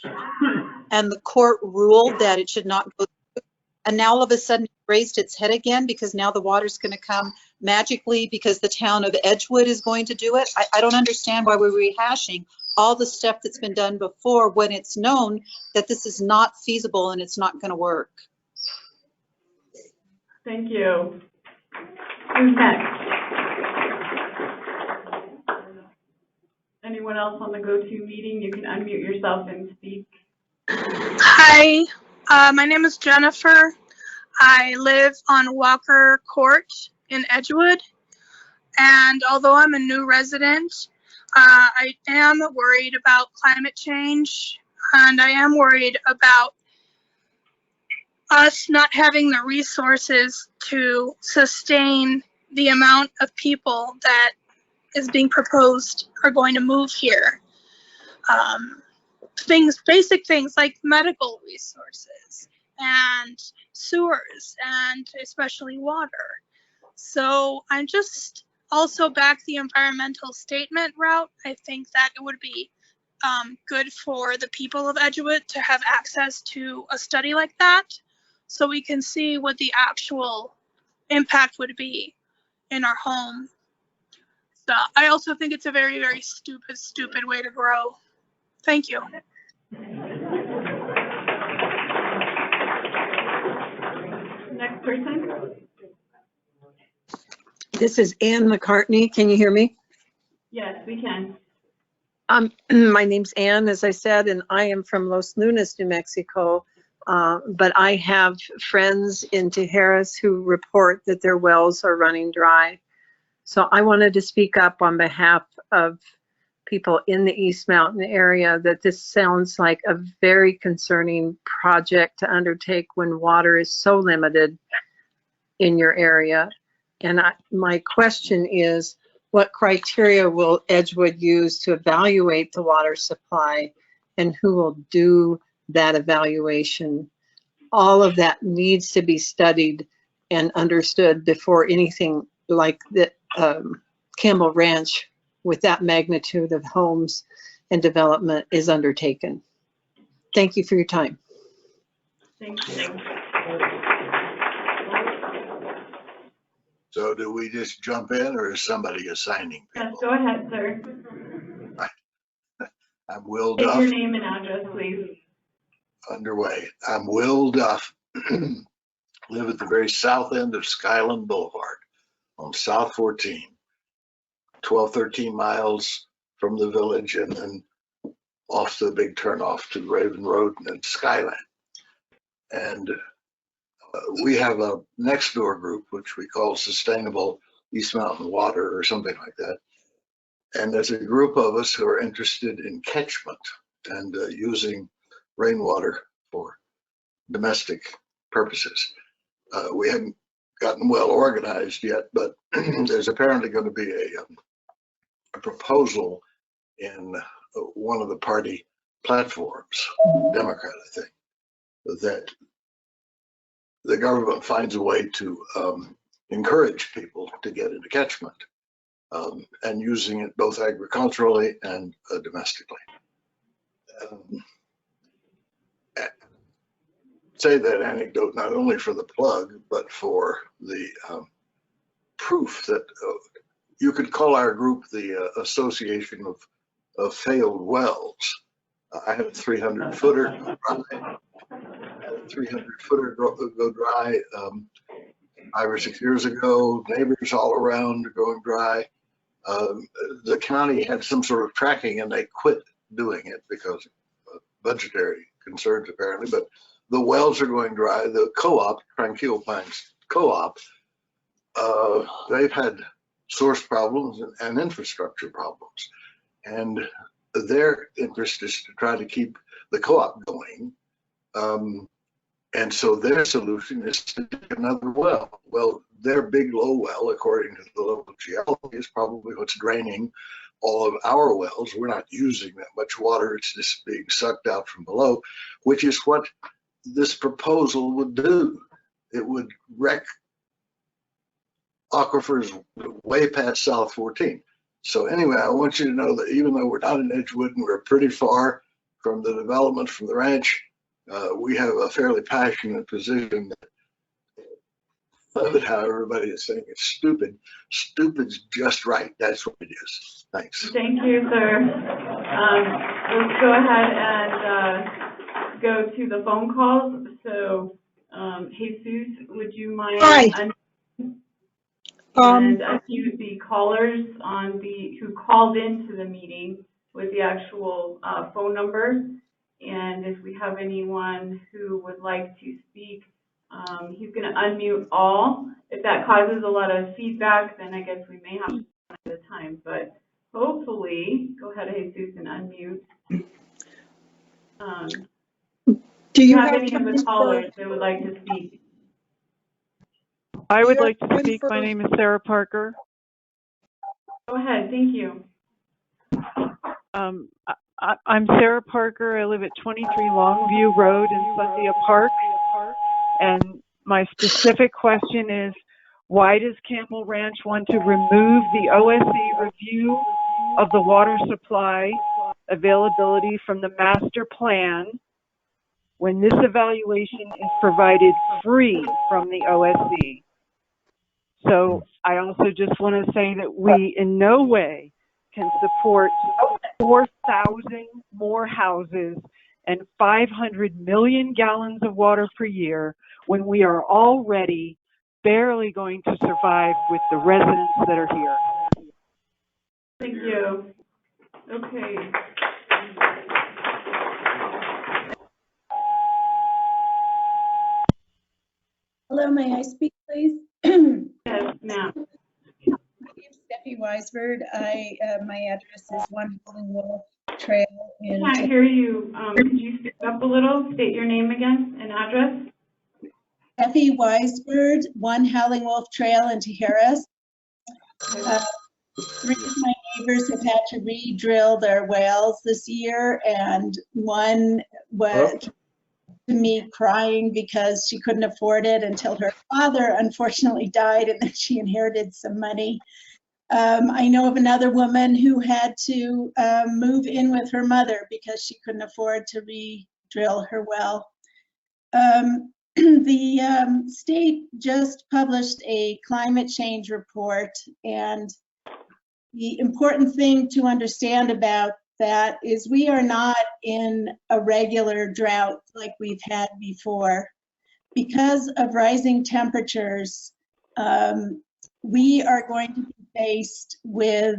and the court ruled that it should not go through. And now all of a sudden it raised its head again because now the water's going to come magically because the town of Edgewood is going to do it. I don't understand why we're rehashing all the stuff that's been done before when it's known that this is not feasible and it's not going to work. Thank you. Who's next? Anyone else on the GoToMeeting? You can unmute yourself and speak. Hi, my name is Jennifer. I live on Walker Court in Edgewood, and although I'm a new resident, I am worried about climate change, and I am worried about us not having the resources to sustain the amount of people that is being proposed are going to move here. Basic things like medical resources and sewers and especially water. So I'm just also back the environmental statement route. I think that it would be good for the people of Edgewood to have access to a study like that so we can see what the actual impact would be in our home. So I also think it's a very, very stupid way to grow. Thank you. Next person. This is Ann McCartney. Can you hear me? Yes, we can. My name's Ann, as I said, and I am from Los Lunas, New Mexico. But I have friends in Tijeras who report that their wells are running dry. So I wanted to speak up on behalf of people in the East Mountain area that this sounds like a very concerning project to undertake when water is so limited in your area. And my question is, what criteria will Edgewood use to evaluate the water supply, and who will do that evaluation? All of that needs to be studied and understood before anything like the Campbell Ranch with that magnitude of homes and development is undertaken. Thank you for your time. Thank you. So do we just jump in, or is somebody assigning people? Yes, go ahead, sir. I'm Will Take Duff. your name and address, please. Underway. I'm Will Duff. Live at the very south end of Skyland Boulevard on South 14, 12, 13 miles from the village, and then off to the big turnoff to Raven Road and then Skyland. And we have a next door group, which we call Sustainable East Mountain Water or something like that. And there's a group of us who are interested in catchment and using rainwater for domestic purposes. We haven't gotten well organized yet, but there's apparently going to be a proposal in one of the party platforms, Democrat, I think, that the government finds a way to encourage people to get into catchment, and using it both agriculturally and domestically. Say that anecdote not only for the plug, but for the proof that you could call our group the Association of Failed Wells. I had a 300-footer go dry. Had a 300-footer go dry 5 or 6 years ago. Neighbors all around going dry. The county had some sort of tracking, and they quit doing it because of budgetary concerns, apparently. But the wells are going dry. The co-op, Tranquil Pines Co-op, they've had source problems and infrastructure problems. And their interest is to try to keep the co-op going. And so their solution is to dig another well. Well, their big low well, according to the local geology, is probably what's draining all of our wells. We're not using that much water. It's just being sucked out from below, which is what this proposal would do. It would wreck aquifers way past South 14. So anyway, I want you to know that even though we're not in Edgewood and we're pretty far from the development from the ranch, we have a fairly passionate position that how everybody is saying it's stupid. Stupid's just right. That's what it is. Thanks. Thank you, sir. Let's go ahead and go to the phone calls. So, Jesus, would you mind? Hi. And unmute the callers who called into the meeting with the actual phone number. And if we have anyone who would like to speak, he's going to unmute all. If that causes a lot of feedback, then I guess we may have to at a time. But hopefully, go ahead, Jesus, and unmute. Do you have have any of the callers that would like to speak? I would like to speak. My name is Sarah Parker. Go ahead, thank you. I'm Sarah Parker. I live at 23 Longview Road in Cynthia Park. And my specific question is, why does Campbell Ranch want to remove the OSC review of the water supply availability from the master plan when this evaluation is provided free from the OSC? So I also just want to say that we in no way can support 4,000 more houses and 500 million gallons of water per year when we are already barely going to survive with the residents that are here. Thank you. Okay. Hello, may I speak, please? Yes, ma'am. My name is Steffi Weisberg. My address is 1 Howling Wolf Trail in... I can't hear you. Could you speak up a little? State your name again and address. Steffi Weisberg, 1 Howling Wolf Trail in Tijeras. 3 of my neighbors have had to re-drill their wells this year, and one was to me crying because she couldn't afford it until her father unfortunately died, and then she inherited some money. I know of another woman who had to move in with her mother because she couldn't afford to re-drill her well. The state just published a climate change report, and the important thing to understand about that is we are not in a regular drought like we've had before. Because of rising temperatures, we are going to be faced with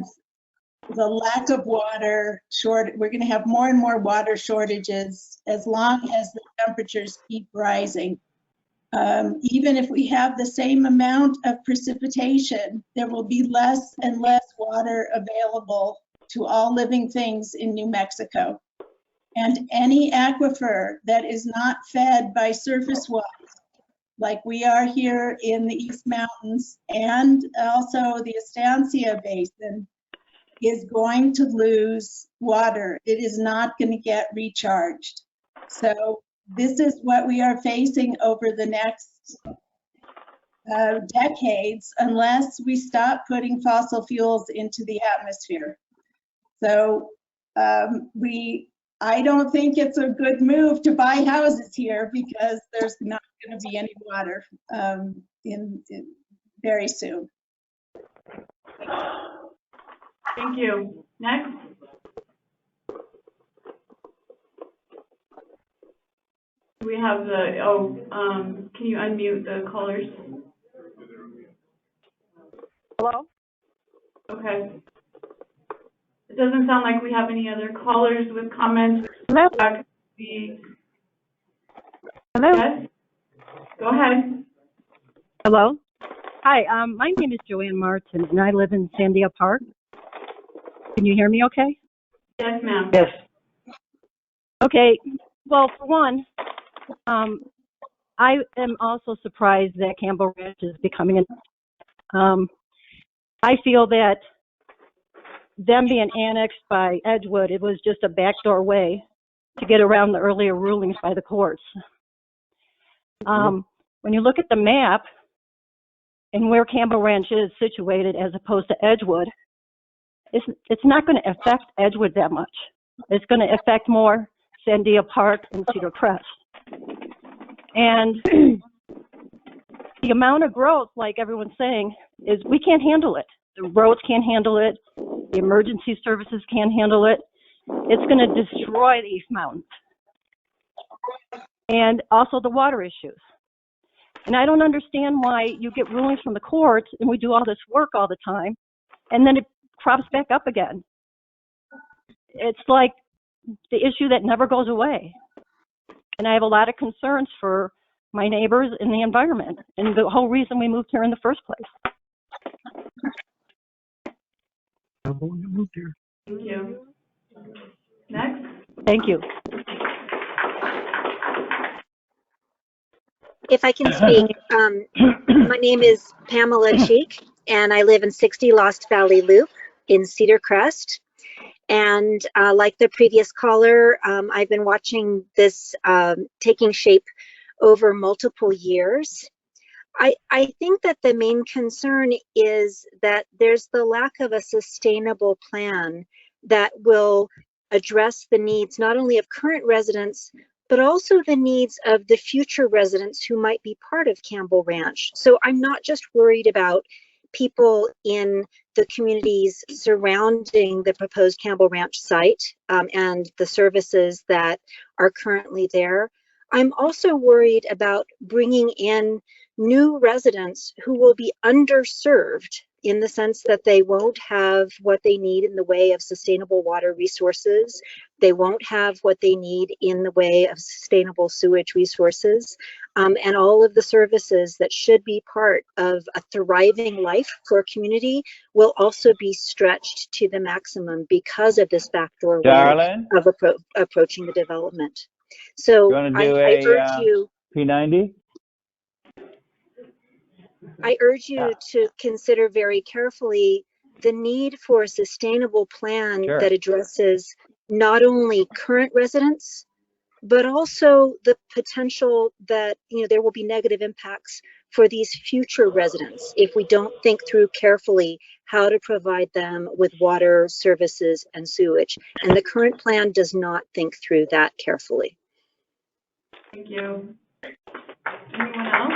the lack of water we're going to have more and more water shortages as long as the temperatures keep rising. Even if we have the same amount of precipitation, there will be less and less water available to all living things in New Mexico. And any aquifer that is not fed by surface water, like we are here in the East Mountains and also the Estancia Basin, is going to lose water. It is not going to get recharged. So this is what we are facing over the next decades unless we stop putting fossil fuels into the atmosphere. So I don't think it's a good move to buy houses here because there's not going to be any water in very soon. Thank you. Next. We have can you unmute the callers? Hello? Okay. It doesn't sound like we have any other callers with comments. Hello? Hello? Yes? Go ahead. Hello? Hi, my name is Joanne Martin, and I live in Sandia Park. Can you hear me okay? Yes, ma'am. Yes. Okay, well, for one, I am also surprised that Campbell Ranch is becoming I feel that them being annexed by Edgewood, it was just a backdoor way to get around the earlier rulings by the courts. When you look at the map and where Campbell Ranch is situated as opposed to Edgewood, it's not going to affect Edgewood that much. It's going to affect more Sandia Park and Cedar Crest. And the amount of growth, like everyone's saying, is we can't handle it. The roads can't handle it. The emergency services can't handle it. It's going to destroy the East Mountains. And also the water issues. And I don't understand why you get rulings from the courts and we do all this work all the time, and then it crops back up again. It's like the issue that never goes away. And I have a lot of concerns for my neighbors and the environment, and the whole reason we moved here in the first place. Thank you. Next. Thank you. If I can speak, my name is Pamela Cheek, and I live in 60 Lost Valley Loop in Cedar Crest. And like the previous caller, I've been watching this taking shape over multiple years. I think that the main concern is that there's the lack of a sustainable plan that will address the needs not only of current residents, but also the needs of the future residents who might be part of Campbell Ranch. So I'm not just worried about people in the communities surrounding the proposed Campbell Ranch site and the services that are currently there. I'm also worried about bringing in new residents who will be underserved in the sense that they won't have what they need in the way of sustainable water resources. They won't have what they need in the way of sustainable sewage resources, and all of the services that should be part of a thriving life for a community will also be stretched to the maximum because of this backdoor way of approaching the development. So I urge you, P90? I urge you to consider very carefully the need for a sustainable plan that addresses not only current residents, but also the potential that there will be negative impacts for these future residents if we don't think through carefully how to provide them with water, services, and sewage. And the current plan does not think through that carefully. Thank you. Anyone else?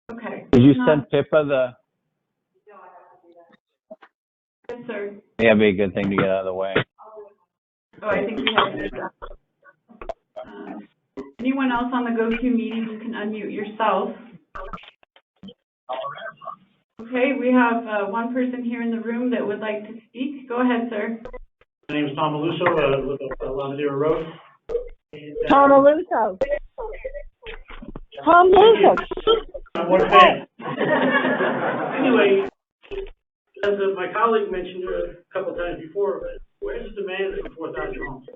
Okay. Did you send Pippa the? Yes, sir. Yeah, it'd be a good thing to get out of the way. Oh, I think we have that. Anyone else on the GoToMeeting, you can unmute yourself. Okay, we have one person here in the room that would like to speak. Go ahead, sir. My name is Tom Aluso. I live up Lavadero Road. And, Tom Aluso. Tom Aluso. I'm one fan. Anyway, as my colleague mentioned a couple of times before, where's the demand for 4,000 homes?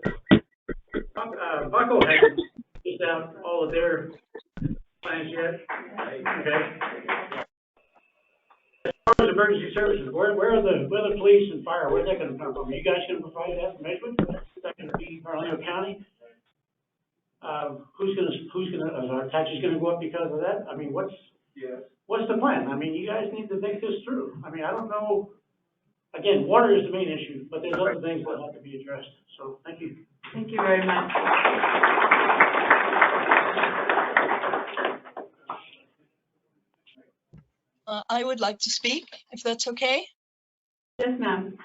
Bucko hasn't just out all of their plans yet. Okay. far as emergency services, where are the police and fire, where's that gonna come from? Are you guys gonna provide that from Edgewood? Is that gonna be Bernalillo County? Who's gonna, is our taxes gonna go up because of that? I mean, what's the plan? I mean, you guys need to think this through. I mean, I don't know, again, water is the main issue, but there's other things that have to be addressed, so, thank you. Thank you very much. I would like to speak, if that's okay. Yes, ma'am.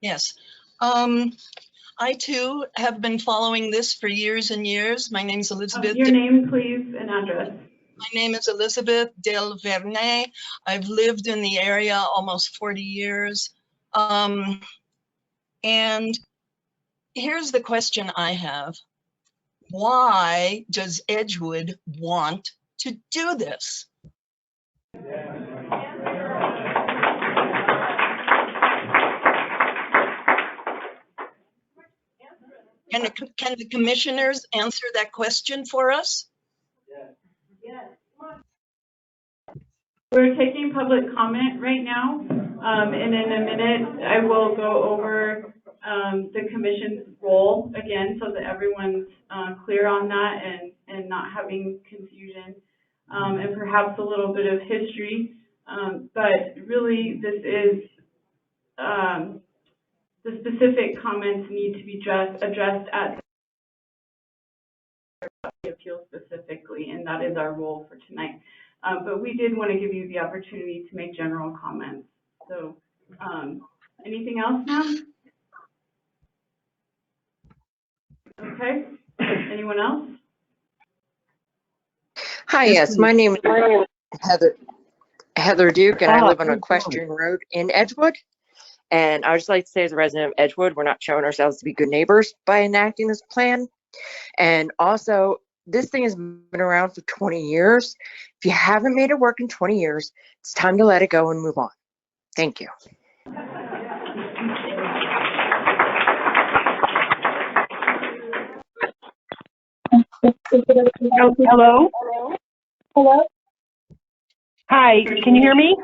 Yes. I too have been following this for years and years. My name is Elizabeth. Your name, please, and address. My name is Elizabeth Del Verne. I've lived in the area almost 40 years. And here's the question I have. Why does Edgewood want to do this? Can the commissioners answer that question for us? We're taking public comment right now, and in a minute, I will go over the commission's role again so that everyone's clear on that and not having confusion, and perhaps a little bit of history. But really, this is the specific comments need to be addressed at the appeal specifically, and that is our role for tonight. But we did want to give you the opportunity to make general comments. So, anything else, ma'am? Okay. Anyone else? Hi, yes, my name is Heather Duke, and I live on Equestrian Road in Edgewood. And I would just like to say, as a resident of Edgewood, we're not showing ourselves to be good neighbors by enacting this plan. And also, this thing has been around for 20 years. If you haven't made it work in 20 years, it's time to let it go and move on. Thank you. Hello? Hello? Hi, can you hear me?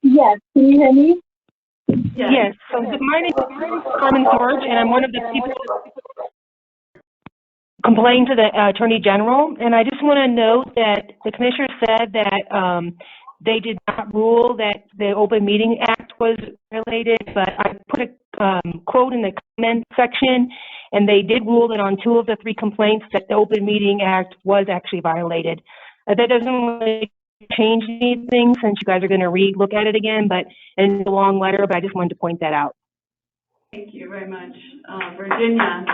Yes, can you hear me? Yes. So my name is Carmen George, and I'm one of the people complaining to the Attorney General. And I just want to note that the commissioner said that they did not rule that the Open Meeting Act was violated, but I put a quote in the comment section, and they did rule that on 2 of the 3 complaints that the Open Meeting Act was actually violated. That doesn't really change anything since you guys are going to re-look at it again, but and it's a long letter, but I just wanted to point that out. Thank you very much. Virginia.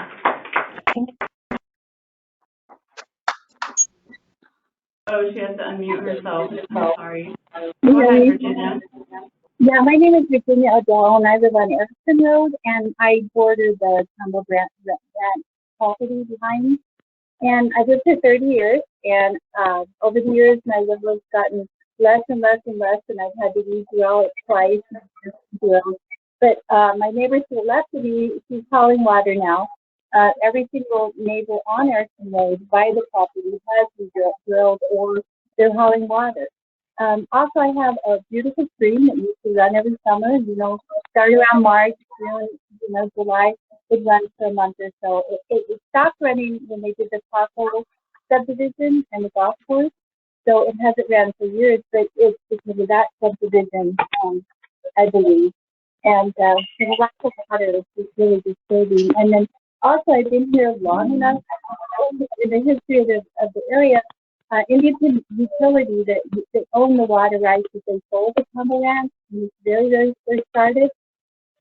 Oh, she has to unmute herself. I'm sorry. Go ahead, Virginia. Yeah, my name is Virginia O'Donnell, and I live on Erickson Road, and I border the Campbell Branch property behind me. And I've lived here 30 years, and over the years, my liver has gotten less and less and less, and I've had to re-drill it twice. But my neighbor to the left of me, she's hauling water now. Every single neighbor on Erickson Road by the property has re-drilled, or they're hauling water. Also, I have a beautiful stream that used to run every summer, start around March, July. It runs for a month or so. It stopped running when they did the Pothole subdivision and the golf course, so it hasn't ran for years, but it's because of that subdivision, I believe. And the lack of water is really disturbing. And then also, I've been here long enough in the history of the area. Indian utility that owned the water rights that they sold to Campbell Ranch when it very, very first started.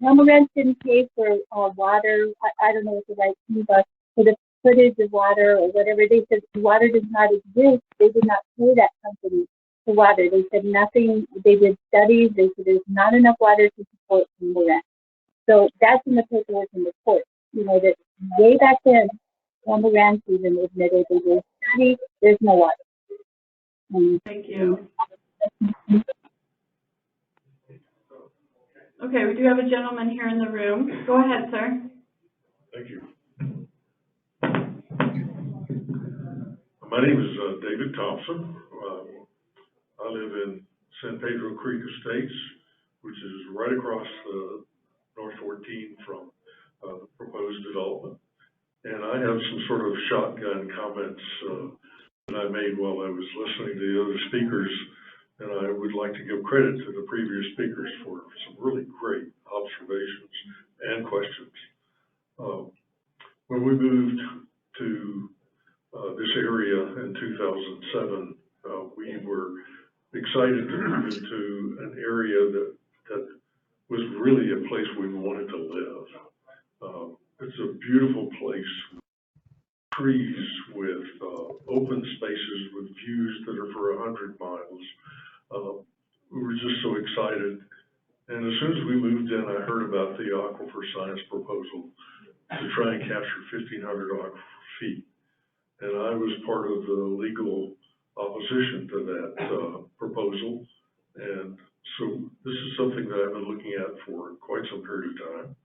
Campbell Ranch didn't pay for water. I don't know what the right thing was for the footage of water or whatever. They said water does not exist. They did not pay that company for water. They said nothing. They did studies. They said there's not enough water to support Campbell Ranch. So that's in the paperwork in the court. That way back then, Campbell Ranch even admitted they did study. There's no water. Thank you. Okay, we do have a gentleman here in the room. Go ahead, sir. Thank you. My name is David Thompson. I live in San Pedro Creek Estates. right across North 14 from the proposed development. And I have some sort of shotgun comments that I made while I was listening to the other speakers, and I would like to give credit to the previous speakers for some really great observations and questions. When we moved to this area in 2007, we were excited to move into an area that was really a place we wanted to live. It's a beautiful place, trees with open spaces with views that are for 100 miles. We were just so excited. And as soon as we moved in, I heard about the Aquifer Science proposal to try and capture 1,500 aquifer feet. And I was part of the legal opposition to that proposal. And so this is something that I've been looking at for quite some period of time.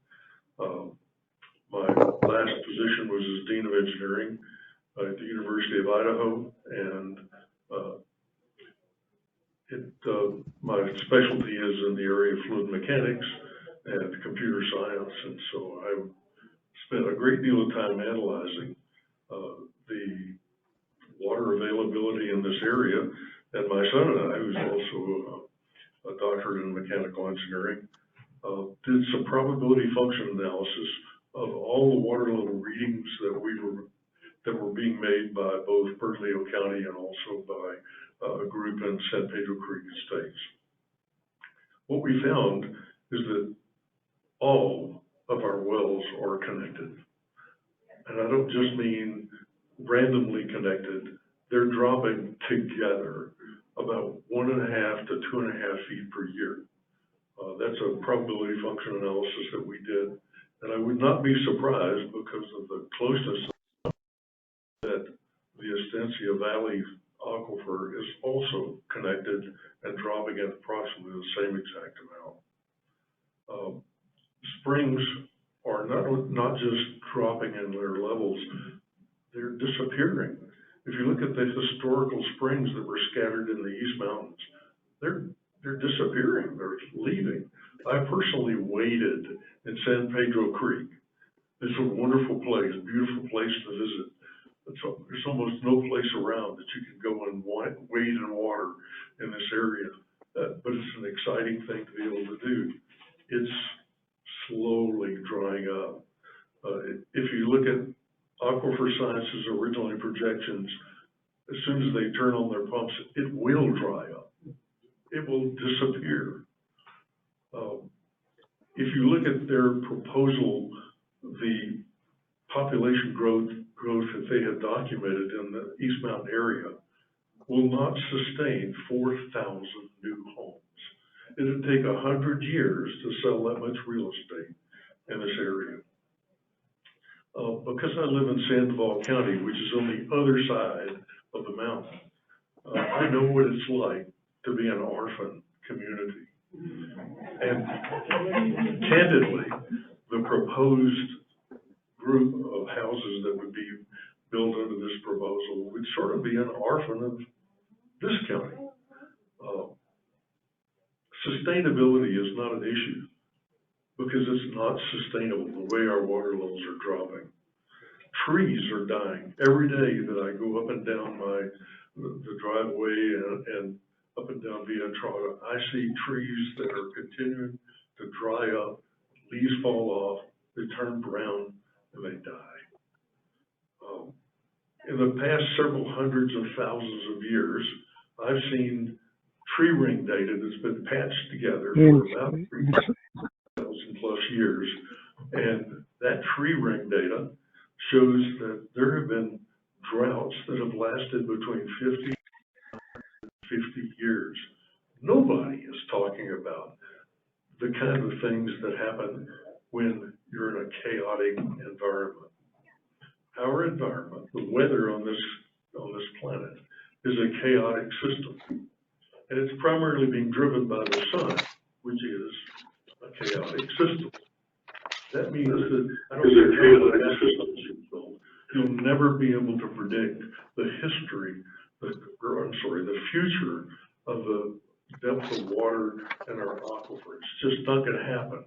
My last position was as Dean of Engineering at the University of Idaho, and my specialty is in the area of fluid mechanics and computer science, and so I spent a great deal of time analyzing the water availability in this area, and my son and I, who's also a doctorate in mechanical engineering, did some probability function analysis of all the water level readings that were being made by both Bernalillo County and also by a group in San Pedro Creek Estates. What we found is that all of our wells are connected. And I don't just mean randomly connected. They're dropping together about 1.5 to 2.5 feet per year. That's a probability function analysis that we did. And I would not be surprised because of the closeness that the Estancia Valley aquifer is also connected and dropping at approximately the same exact amount. Springs are not just dropping in their levels, they're disappearing. If you look at the historical springs that were scattered in the East Mountains, they're disappearing, they're leaving. I personally waded in San Pedro Creek. It's a wonderful place, beautiful place to visit. There's almost no place around that you can go and wade in water in this area, but it's an exciting thing to be able to do. It's slowly drying up. If you look at Aquifer Science's original projections, as soon as they turn on their pumps, it will dry up. It will disappear. If you look at their proposal, the population growth that they have documented in the East Mountain area will not sustain 4,000 new homes. It'll take 100 years to sell that much real estate in this area. Because I live in Sandoval County, which is on the other side of the mountain, I know what it's like to be an orphan community. And candidly, the proposed group of houses that would be built under this proposal would sort of be an orphan of this county. Sustainability is not an issue because it's not sustainable the way our water levels are dropping. Trees are dying. Every day that I go up and down the driveway and up and down Via Entrada, I see trees that are continuing to dry up, leaves fall off, they turn brown, and they die. In the past several hundreds of thousands of years, I've seen tree ring data that's been patched together for about 3,000 plus years. And that tree ring data shows that there have been droughts that have lasted between 50 and 50 years. Nobody is talking about the kind of things that happen when you're in a chaotic environment. Our environment, the weather on this planet, is a chaotic system. And it's primarily being driven by the sun, which is a chaotic system. That means that I don't care what systems you build, you'll never be able to predict the history, the future of the depth of water in our aquifer. It's just not gonna happen.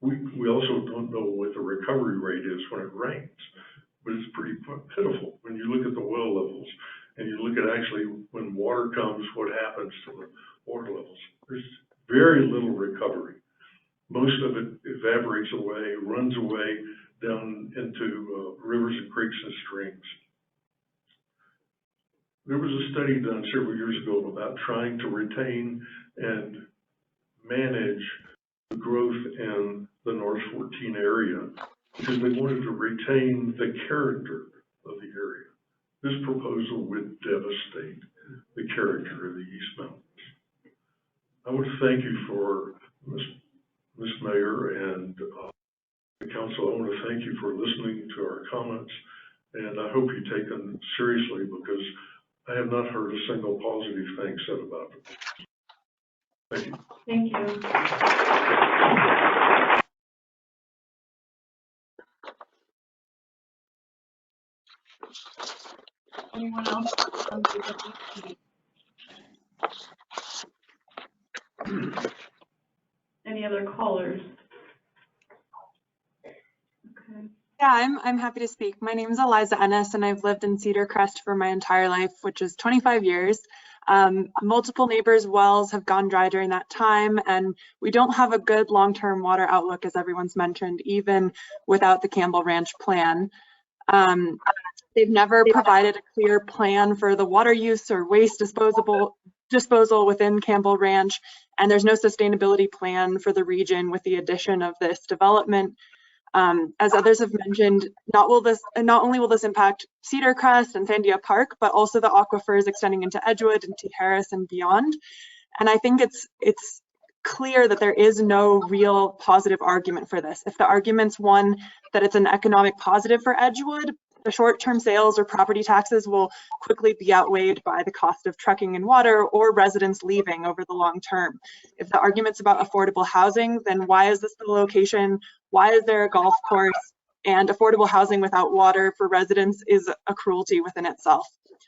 We also don't know what the recovery rate is when it rains, but it's pretty pitiful when you look at the well levels and you look at actually when water comes, what happens to the water levels. There's very little recovery. Most of it evaporates away, runs away down into rivers and creeks and streams. There was a study done several years ago about trying to retain and manage the growth in the North 14 area because they wanted to retain the character of the area. This proposal would devastate the character of the East Mountains. I want to thank you for Ms. Mayor and the council. I want to thank you for listening to our comments, and I hope you take them seriously because I have not heard a single positive thing said about it. Thank you. Thank you. Anyone else? Any other callers? Okay. Yeah, I'm happy to speak. My name is Eliza Ennis, and I've lived in Cedar Crest for my entire life, which is 25 years. Multiple neighbors' wells have gone dry during that time, and we don't have a good long-term water outlook, as everyone's mentioned, even without the Campbell Ranch plan. They've never provided a clear plan for the water use or waste disposal within Campbell Ranch, and there's no sustainability plan for the region with the addition of this development. As others have mentioned, not only will this impact Cedar Crest and Sandia Park, but also the aquifers extending into Edgewood, into Harris and beyond. And I think it's clear that there is no real positive argument for this. If the argument's one that it's an economic positive for Edgewood, the short-term sales or property taxes will quickly be outweighed by the cost of trucking and water or residents leaving over the long term. If the argument's about affordable housing, then why is this the location? Why is there a golf course? And affordable housing without water for residents is a cruelty within itself.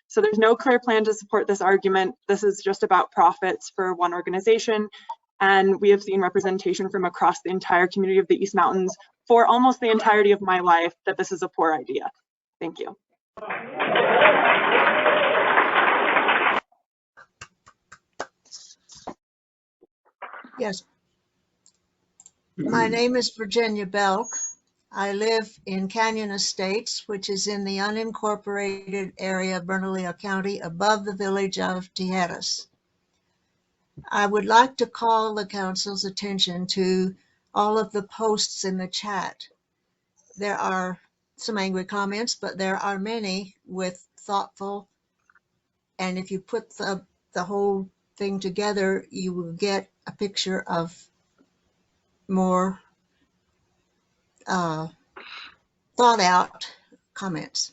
So there's no clear plan to support this argument. This is just about profits for one organization. And we have seen representation from across the entire community of the East Mountains for almost the entirety of my life that this is a poor idea. Thank you. Yes. My name is Virginia Belk. I live in Canyon Estates, which is in the unincorporated area of Bernalillo County above the village of Tijeras. I would like to call the council's attention to all of the posts in the chat. There are some angry comments, but there are many with thoughtful, and if you put the whole thing together, you will get a picture of more thought out comments.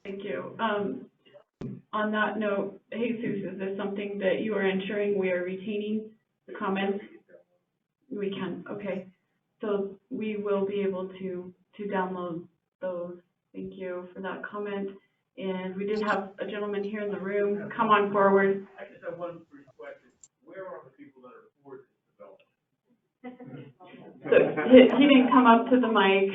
Thank you. On that note, Jesus, is this something that you are ensuring we are retaining the comments? We can, okay. So we will be able to download those. Thank you for that comment. And we did have a gentleman here in the room. Come on forward. I just have one brief question. Where are the people that are for this development? So he didn't come up to the mic.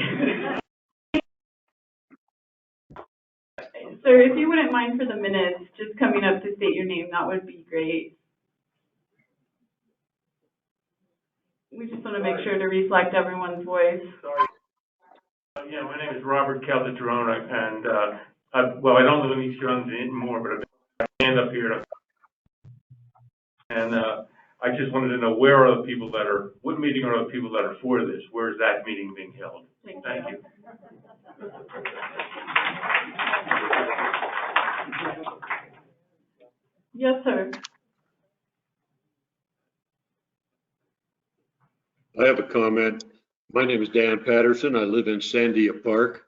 Sir, if you wouldn't mind for the minutes, just coming up to state your name, that would be great. We just want to make sure to reflect everyone's voice. Sorry. Yeah, my name is Robert Calderon, and I don't live in East Youngstown anymore, but I stand up here. And I just wanted to know where are the people that are, what meeting are the people that are for this? Where is that meeting being held? Thank you. Yes, sir. I have a comment. My name is Dan Patterson. I live in Sandia Park,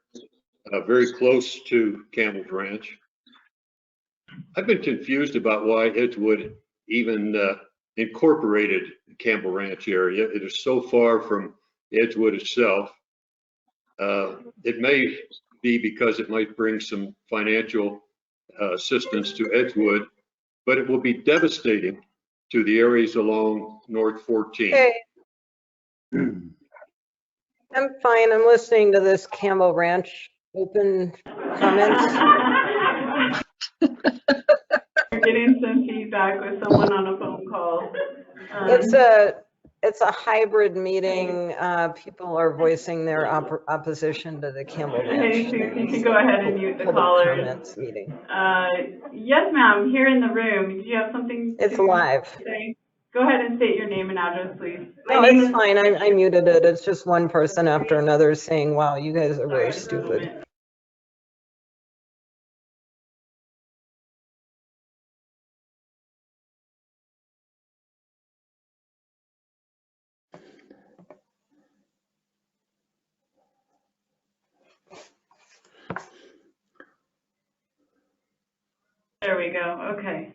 very close to Campbell's Ranch. I've been confused about why Edgewood even incorporated the Campbell Ranch area. It is so far from Edgewood itself. It may be because it might bring some financial assistance to Edgewood, but it will be devastating to the areas along North 14. Okay. I'm fine. I'm listening to this Campbell Ranch open comments. We're getting some feedback with someone on a phone call. It's a hybrid meeting. People are voicing their opposition to the Campbell Ranch. Hey, Sue, you can go ahead and mute the Public caller. comments meeting. Yes, ma'am, here in the room. Did you have something? It's to live. say? Go ahead and state your name and address, please. No, it's fine. I muted it. It's just one person after another saying, wow, you guys are very stupid. There we go. Okay.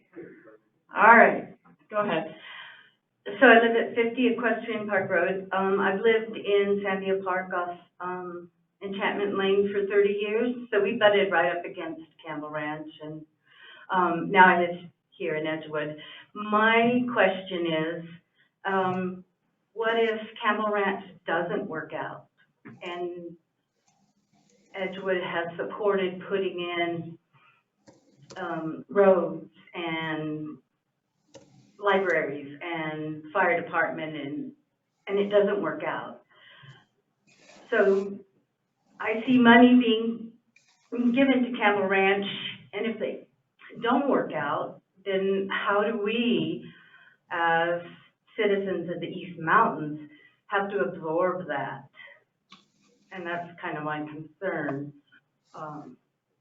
All right. Go ahead. So I live at 50 Equestrian Park Road. I've lived in Sandia Park off Enchantment Lane for 30 years. So we butted right up against Campbell Ranch, and now I live here in Edgewood. My question is, what if Campbell Ranch doesn't work out and Edgewood has supported putting in roads and libraries and fire department, and it doesn't work out? So I see money being given to Campbell Ranch, and if they don't work out, then how do we, as citizens of the East Mountains, have to absorb that? And that's kind of my concern,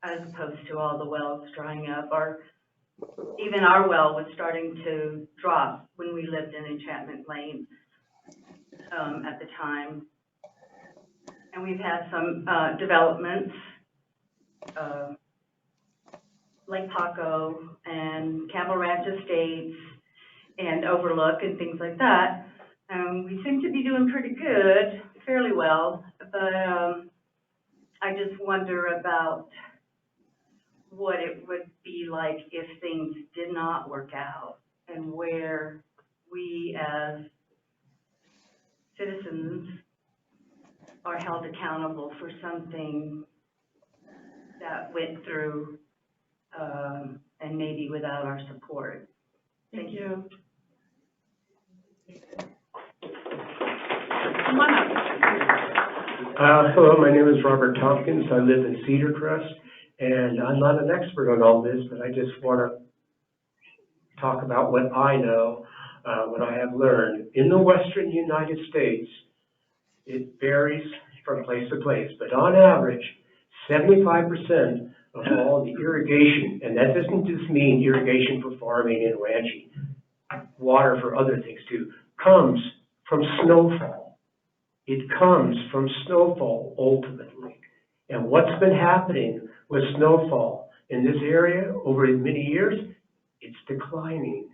as opposed to all the wells drying up, or even our well was starting to drop when we lived in Enchantment Lane at the time. And we've had some developments, Lake Paco and Campbell Ranch Estates and Overlook and things like that. We seem to be doing pretty good, fairly well, but I just wonder about what it would be like if things did not work out, and where we as citizens are held accountable for something that went through and maybe without our support. Thank you. Come on up. Hello, my name is Robert Tompkins. I live in Cedar Crest, and I'm not an expert on all this, but I just want to talk about what I know, what I have learned. In the Western United States, it varies from place to place, but on average, 75% of all the irrigation, and that doesn't just mean irrigation for farming and ranching, water for other things too, comes from snowfall. It comes from snowfall ultimately. And what's been happening with snowfall in this area over many years, it's declining.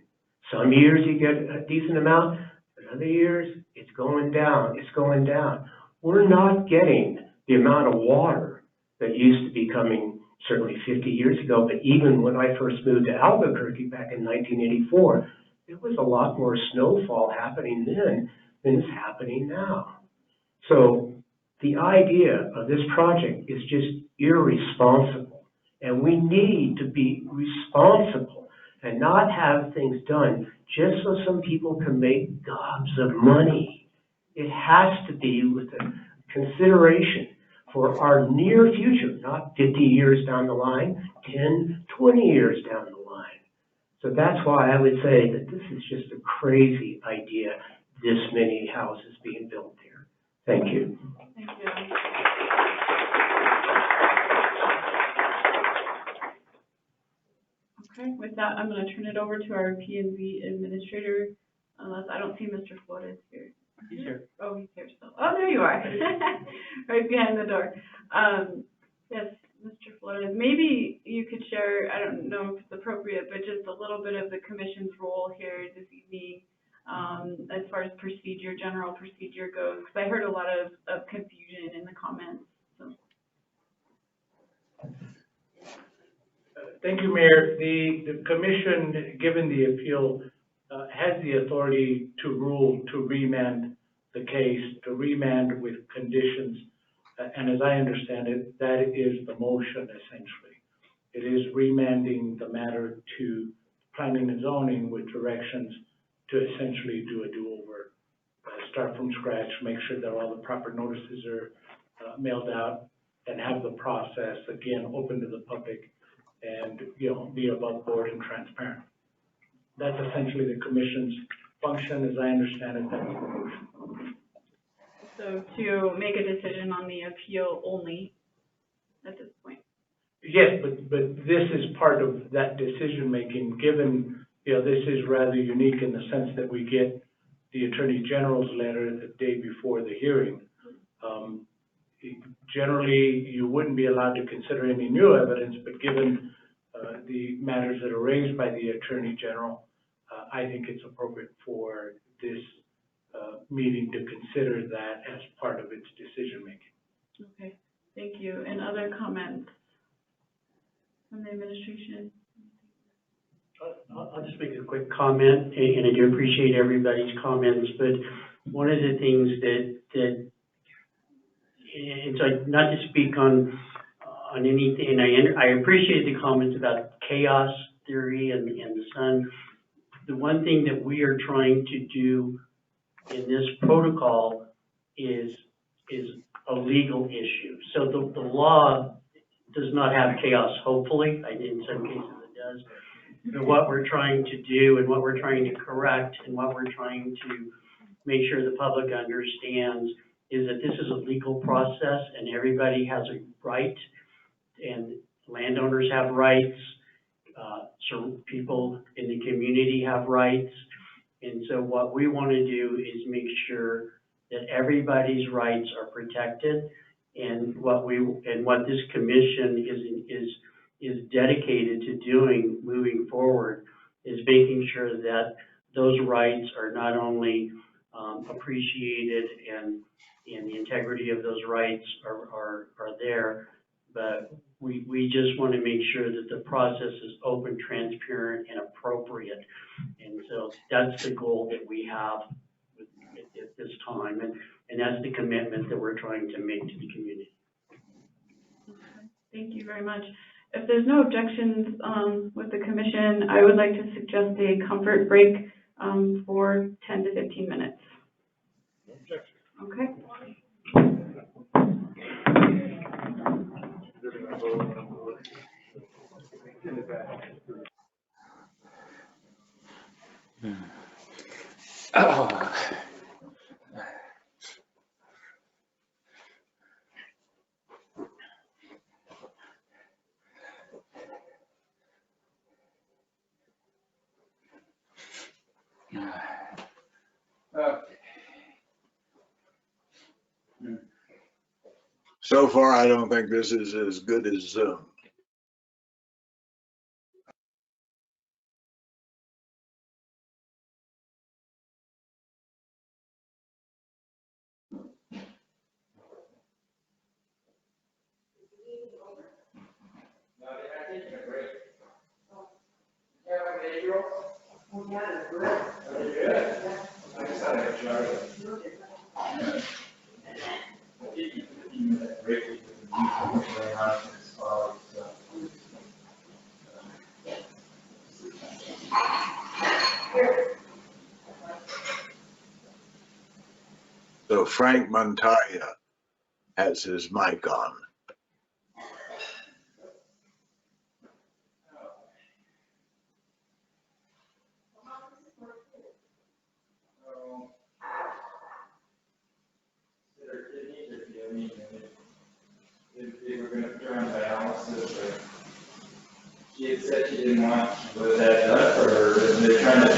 Some years you get a decent amount, but other years it's going down, it's going down. We're not getting the amount of water that used to be coming certainly 50 years ago, but even when I first moved to Albuquerque back in 1984, there was a lot more snowfall happening then than is happening now. So the idea of this project is just irresponsible, and we need to be responsible and not have things done just so some people can make gobs of money. It has to be with a consideration for our near future, not 50 years down the line, 10, 20 years down the line. So that's why I would say that this is just a crazy idea, this many houses being built here. Thank you. Thank you. Okay, with that, I'm going to turn it over to our P&Z administrator, unless I don't see Mr. Flores here. He's here. Oh, he's here still. Oh, there you are. Right behind the door. Yes, Mr. Flores, maybe you could share, I don't know if it's appropriate, but just a little bit of the commission's role here this evening, as far as procedure, general procedure goes, because I heard a lot of confusion in the comments. So. Thank you, Mayor. The commission, given the appeal, has the authority to rule to remand the case, to remand with conditions. And as I understand it, that is the motion essentially. It is remanding the matter to planning and zoning with directions to essentially do a do-over, start from scratch, make sure that all the proper notices are mailed out, and have the process, again, open to the public and, you know, be above board and transparent. That's essentially the commission's function, as I understand it, that's the motion. So to make a decision on the appeal only at this point. Yes, but this is part of that decision-making, given, you know, this is rather unique in the sense that we get the Attorney General's letter the day before the hearing. Generally, you wouldn't be allowed to consider any new evidence, but given the matters that are raised by the Attorney General, I think it's appropriate for this meeting to consider that as part of its decision-making. Okay, thank you. And other comments from the administration? I'll just make a quick comment, and I do appreciate everybody's comments, but one of the things that and so not to speak on anything, and I appreciate the comments about chaos theory and the sun. The one thing that we are trying to do in this protocol is a legal issue. So the law does not have chaos, hopefully. In some cases it does. But what we're trying to do and what we're trying to correct and what we're trying to make sure the public understands is that this is a legal process and everybody has a right, and landowners have rights, so people in the community have rights. And so what we want to do is make sure that everybody's rights are protected, and what this commission is dedicated to doing moving forward is making sure that those rights are not only appreciated and the integrity of those rights are there, but we just want to make sure that the process is open, transparent, and appropriate. And so that's the goal that we have at this time, and that's the commitment that we're trying to make to the community. Okay. Thank you very much. If there's no objections with the commission, I would like to suggest a comfort break for 10 to 15 minutes. No objection. Okay. Oh. So far, I don't think this is as good as Zoom. So Frank Montaya has his mic on. They were going to put her on dialysis, or she had said she didn't want that done for her, and they're trying to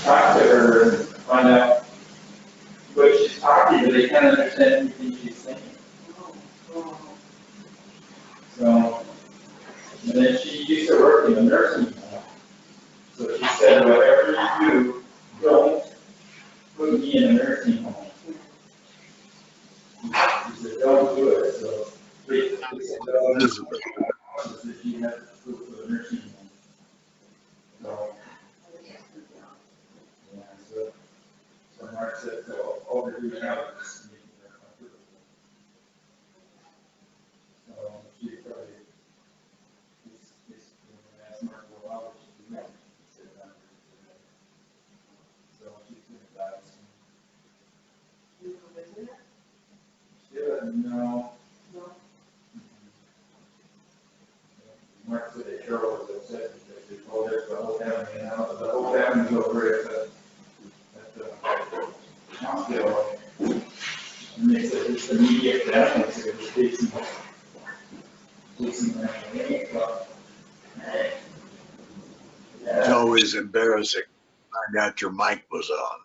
talk to her and find out what she's talking, but they can't understand anything she's saying. So, and then she used to work in a nursing home. So she said, whatever you do, don't put me in a nursing home. She said, don't do it. So, Elizabeth. said, so over to the house. So she probably, he's asked Mark for a while, she's doing it. So she's gonna die soon. She doesn't know. Mark said that Carol was upset because they told her the whole family, and now the whole family's over at the hospital. And they said it's immediate family, so it was facing but It's always embarrassing. Find out your mic was on.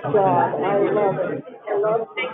God, I love it. I love it.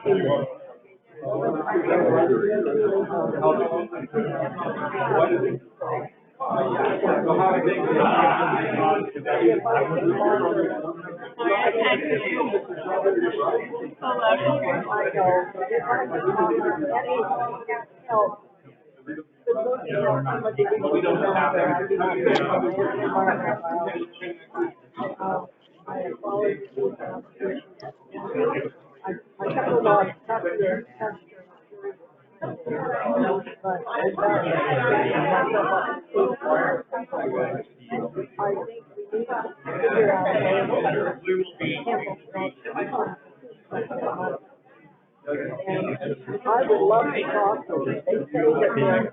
I would love to talk to them. They say that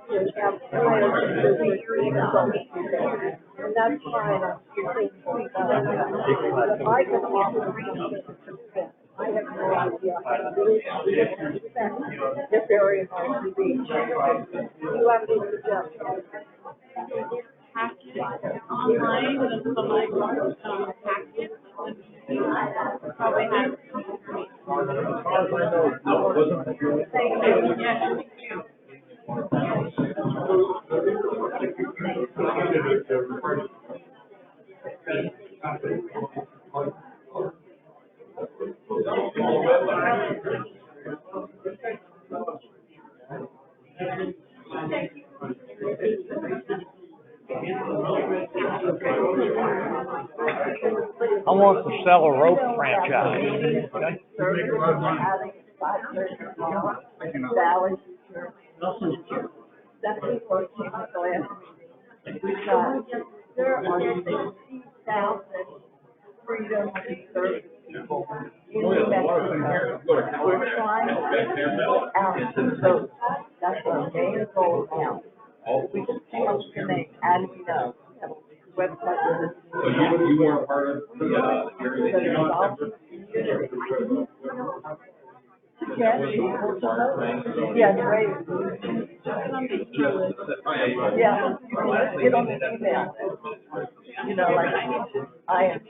they have hired and that's fine. But I can offer I have no idea how to do it. It's very hard to be. You have to suggest. Online, the public, package, probably has. I want to sell a rope franchise. Okay? There are 60,000 freedom service people in New Mexico. We're trying to get out of the vote. That's our main goal now. We just changed the name, as you know. Website. So you weren't part of the, Yes, right. Yeah, get on the email. You know, like I am,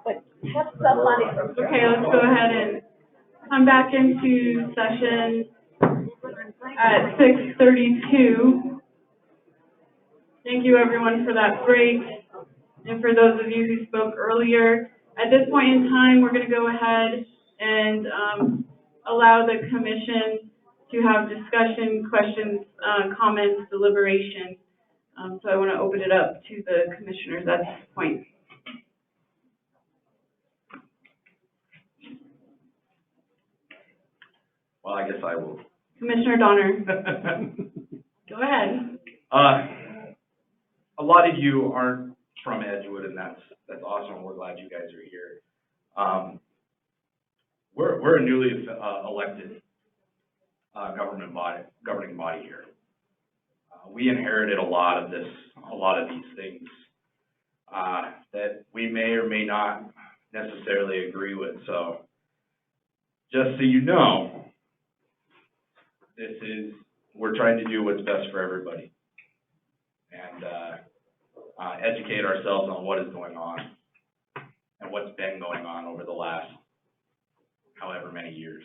but have somebody. Okay, let's go ahead and come back into session at 6:32. Thank you everyone for that break. And for those of you who spoke earlier, at this point in time, we're going to go ahead and allow the commission to have discussion, questions, comments, deliberation. So I want to open it up to the commissioners at this point. Well, I guess I will. Commissioner Donner. Go ahead. A lot of you aren't from Edgewood, and that's awesome. We're glad you guys are here. We're a newly elected governing body here. We inherited a lot of these things that we may or may not necessarily agree with. So just so you know, we're trying to do what's best for everybody and educate ourselves on what is going on and what's been going on over the last however many years.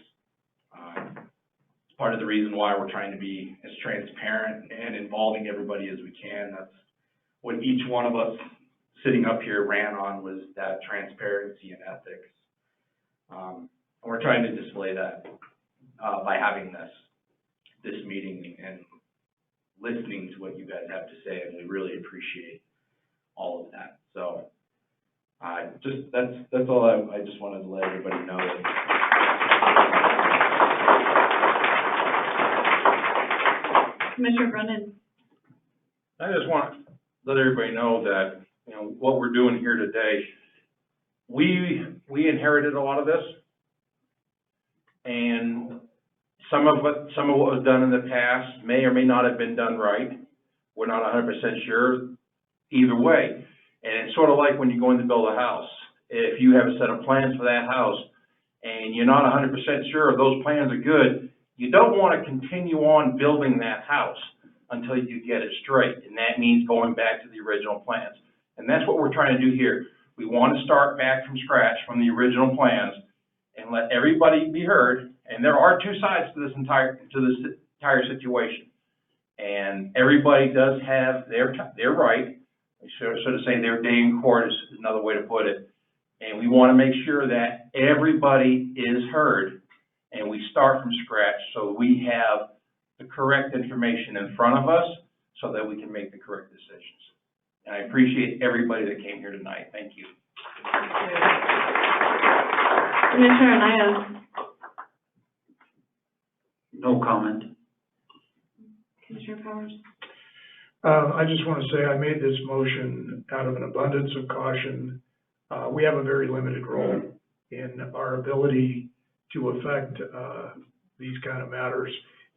It's part of the reason why we're trying to be as transparent and involving everybody as we can. That's what each one of us sitting up here ran on, was that transparency and ethics. And we're trying to display that by having this meeting and listening to what you guys have to say, and we really appreciate all of that. So that's all I just wanted to let everybody know. Commissioner Brennan. I just want to let everybody know that, you know, what we're doing here today, we inherited a lot of this, and some of what was done in the past may or may not have been done right. We're not 100% sure either way. And it's sort of like when you go in to build a house. If you have a set of plans for that house and you're not 100% sure if those plans are good, you don't want to continue on building that house until you get it straight. And that means going back to the original plans. And that's what we're trying to do here. We want to start back from scratch from the original plans and let everybody be heard. And there are two sides to this entire situation. And everybody does have their right, sort of saying their day in court is another way to put it. And we want to make sure that everybody is heard and we start from scratch so we have the correct information in front of us so that we can make the correct decisions. And I appreciate everybody that came here tonight. Thank you. Commissioner Anaya. No comment. Commissioner Powers. I just want to say I made this motion out of an abundance of caution. We have a very limited role in our ability to affect these kind of matters,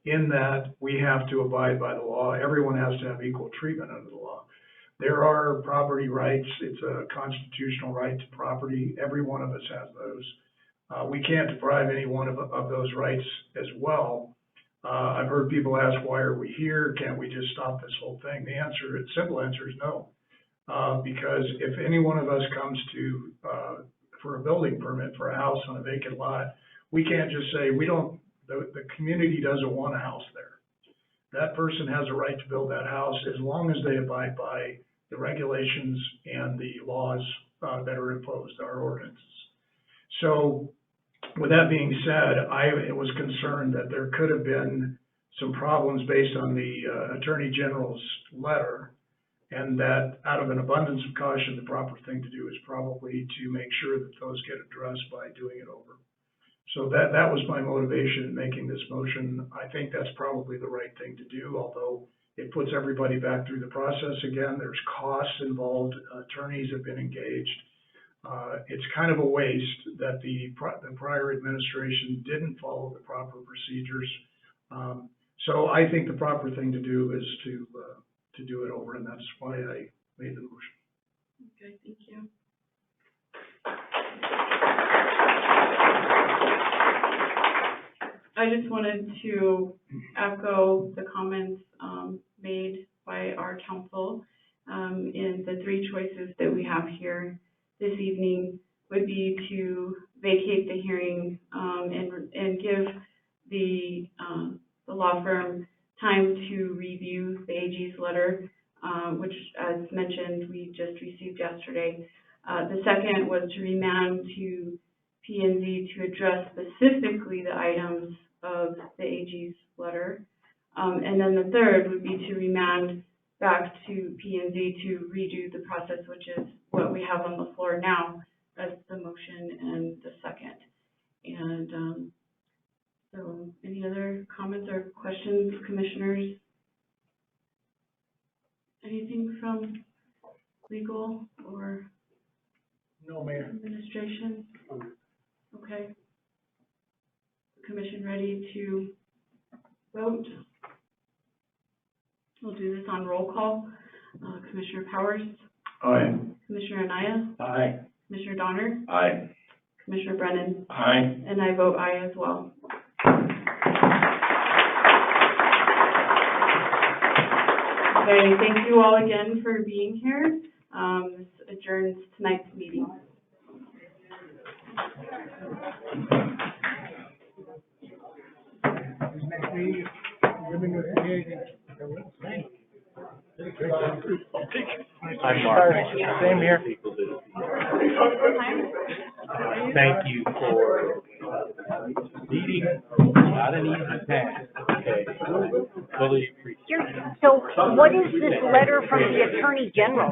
in that we have to abide by the law. Everyone has to have equal treatment under the law. There are property rights. It's a constitutional right to property. Every one of us has those. We can't deprive any one of those rights as well. I've heard people ask, why are we here? Can't we just stop this whole thing? The simple answer is no. Because if any one of us comes to, for a building permit for a house on a vacant lot, we can't just say, the community doesn't want a house there. That person has a right to build that house as long as they abide by the regulations and the laws that are imposed, our ordinances. So with that being said, I was concerned that there could have been some problems based on the Attorney General's letter, and that out of an abundance of caution, the proper thing to do is probably to make sure that those get addressed by doing it over. So that was my motivation in making this motion. I think that's probably the right thing to do, although it puts everybody back through the process again. There's costs involved. Attorneys have been engaged. It's kind of a waste that the prior administration didn't follow the proper procedures. So I think the proper thing to do is to do it over, and that's why I made the motion. Okay, thank you. I just wanted to echo the comments made by our council in the three choices that we have here this evening would be to vacate the hearing and give the law firm time to review the AG's letter, which, as mentioned, we just received yesterday. The second was to remand to P&Z to address specifically the items of the AG's letter. And then the third would be to remand back to P&Z to redo the process, which is what we have on the floor now as the motion and the second. And so any other comments or questions, commissioners? Anything from legal or no, Mayor. Administration? Okay. Commission ready to vote? We'll do this on roll call. Commissioner Powers? Aye. Commissioner Anaya? Aye. Commissioner Donner? Aye. Commissioner Brennan? Aye. And I vote aye as well. Okay, thank you all again for being here. This adjourns tonight's meeting. I'm Mark. Same here. Thank you for leading, not an easy task. Okay. Fully appreciate it. So what is this letter from the Attorney General?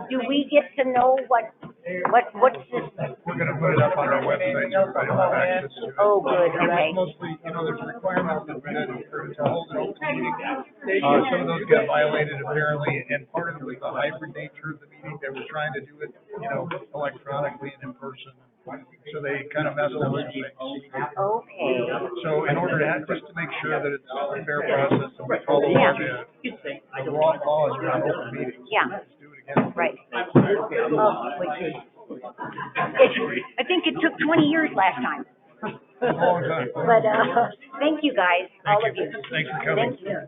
Do we get to know what's this? We're gonna put it up on our website so everybody will have access to it. Oh, good, okay. Mostly, there's requirements that to hold an open meeting. Some of those got violated apparently, and part of it was the hybrid nature of the meeting. They were trying to do it, electronically and in person. So they kind of messed up some things. Okay. So in order to, just to make sure that it's a fair process, and we follow all the laws around open meetings. Yeah. Let's do it again. Right. I think it took 20 years last time. A long time. But, thank you guys, all of you. Thanks for coming. Thank you.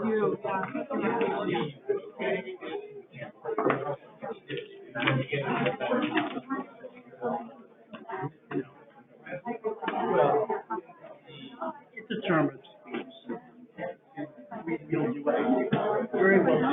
Well, it's a term of speech. You'll do what very well.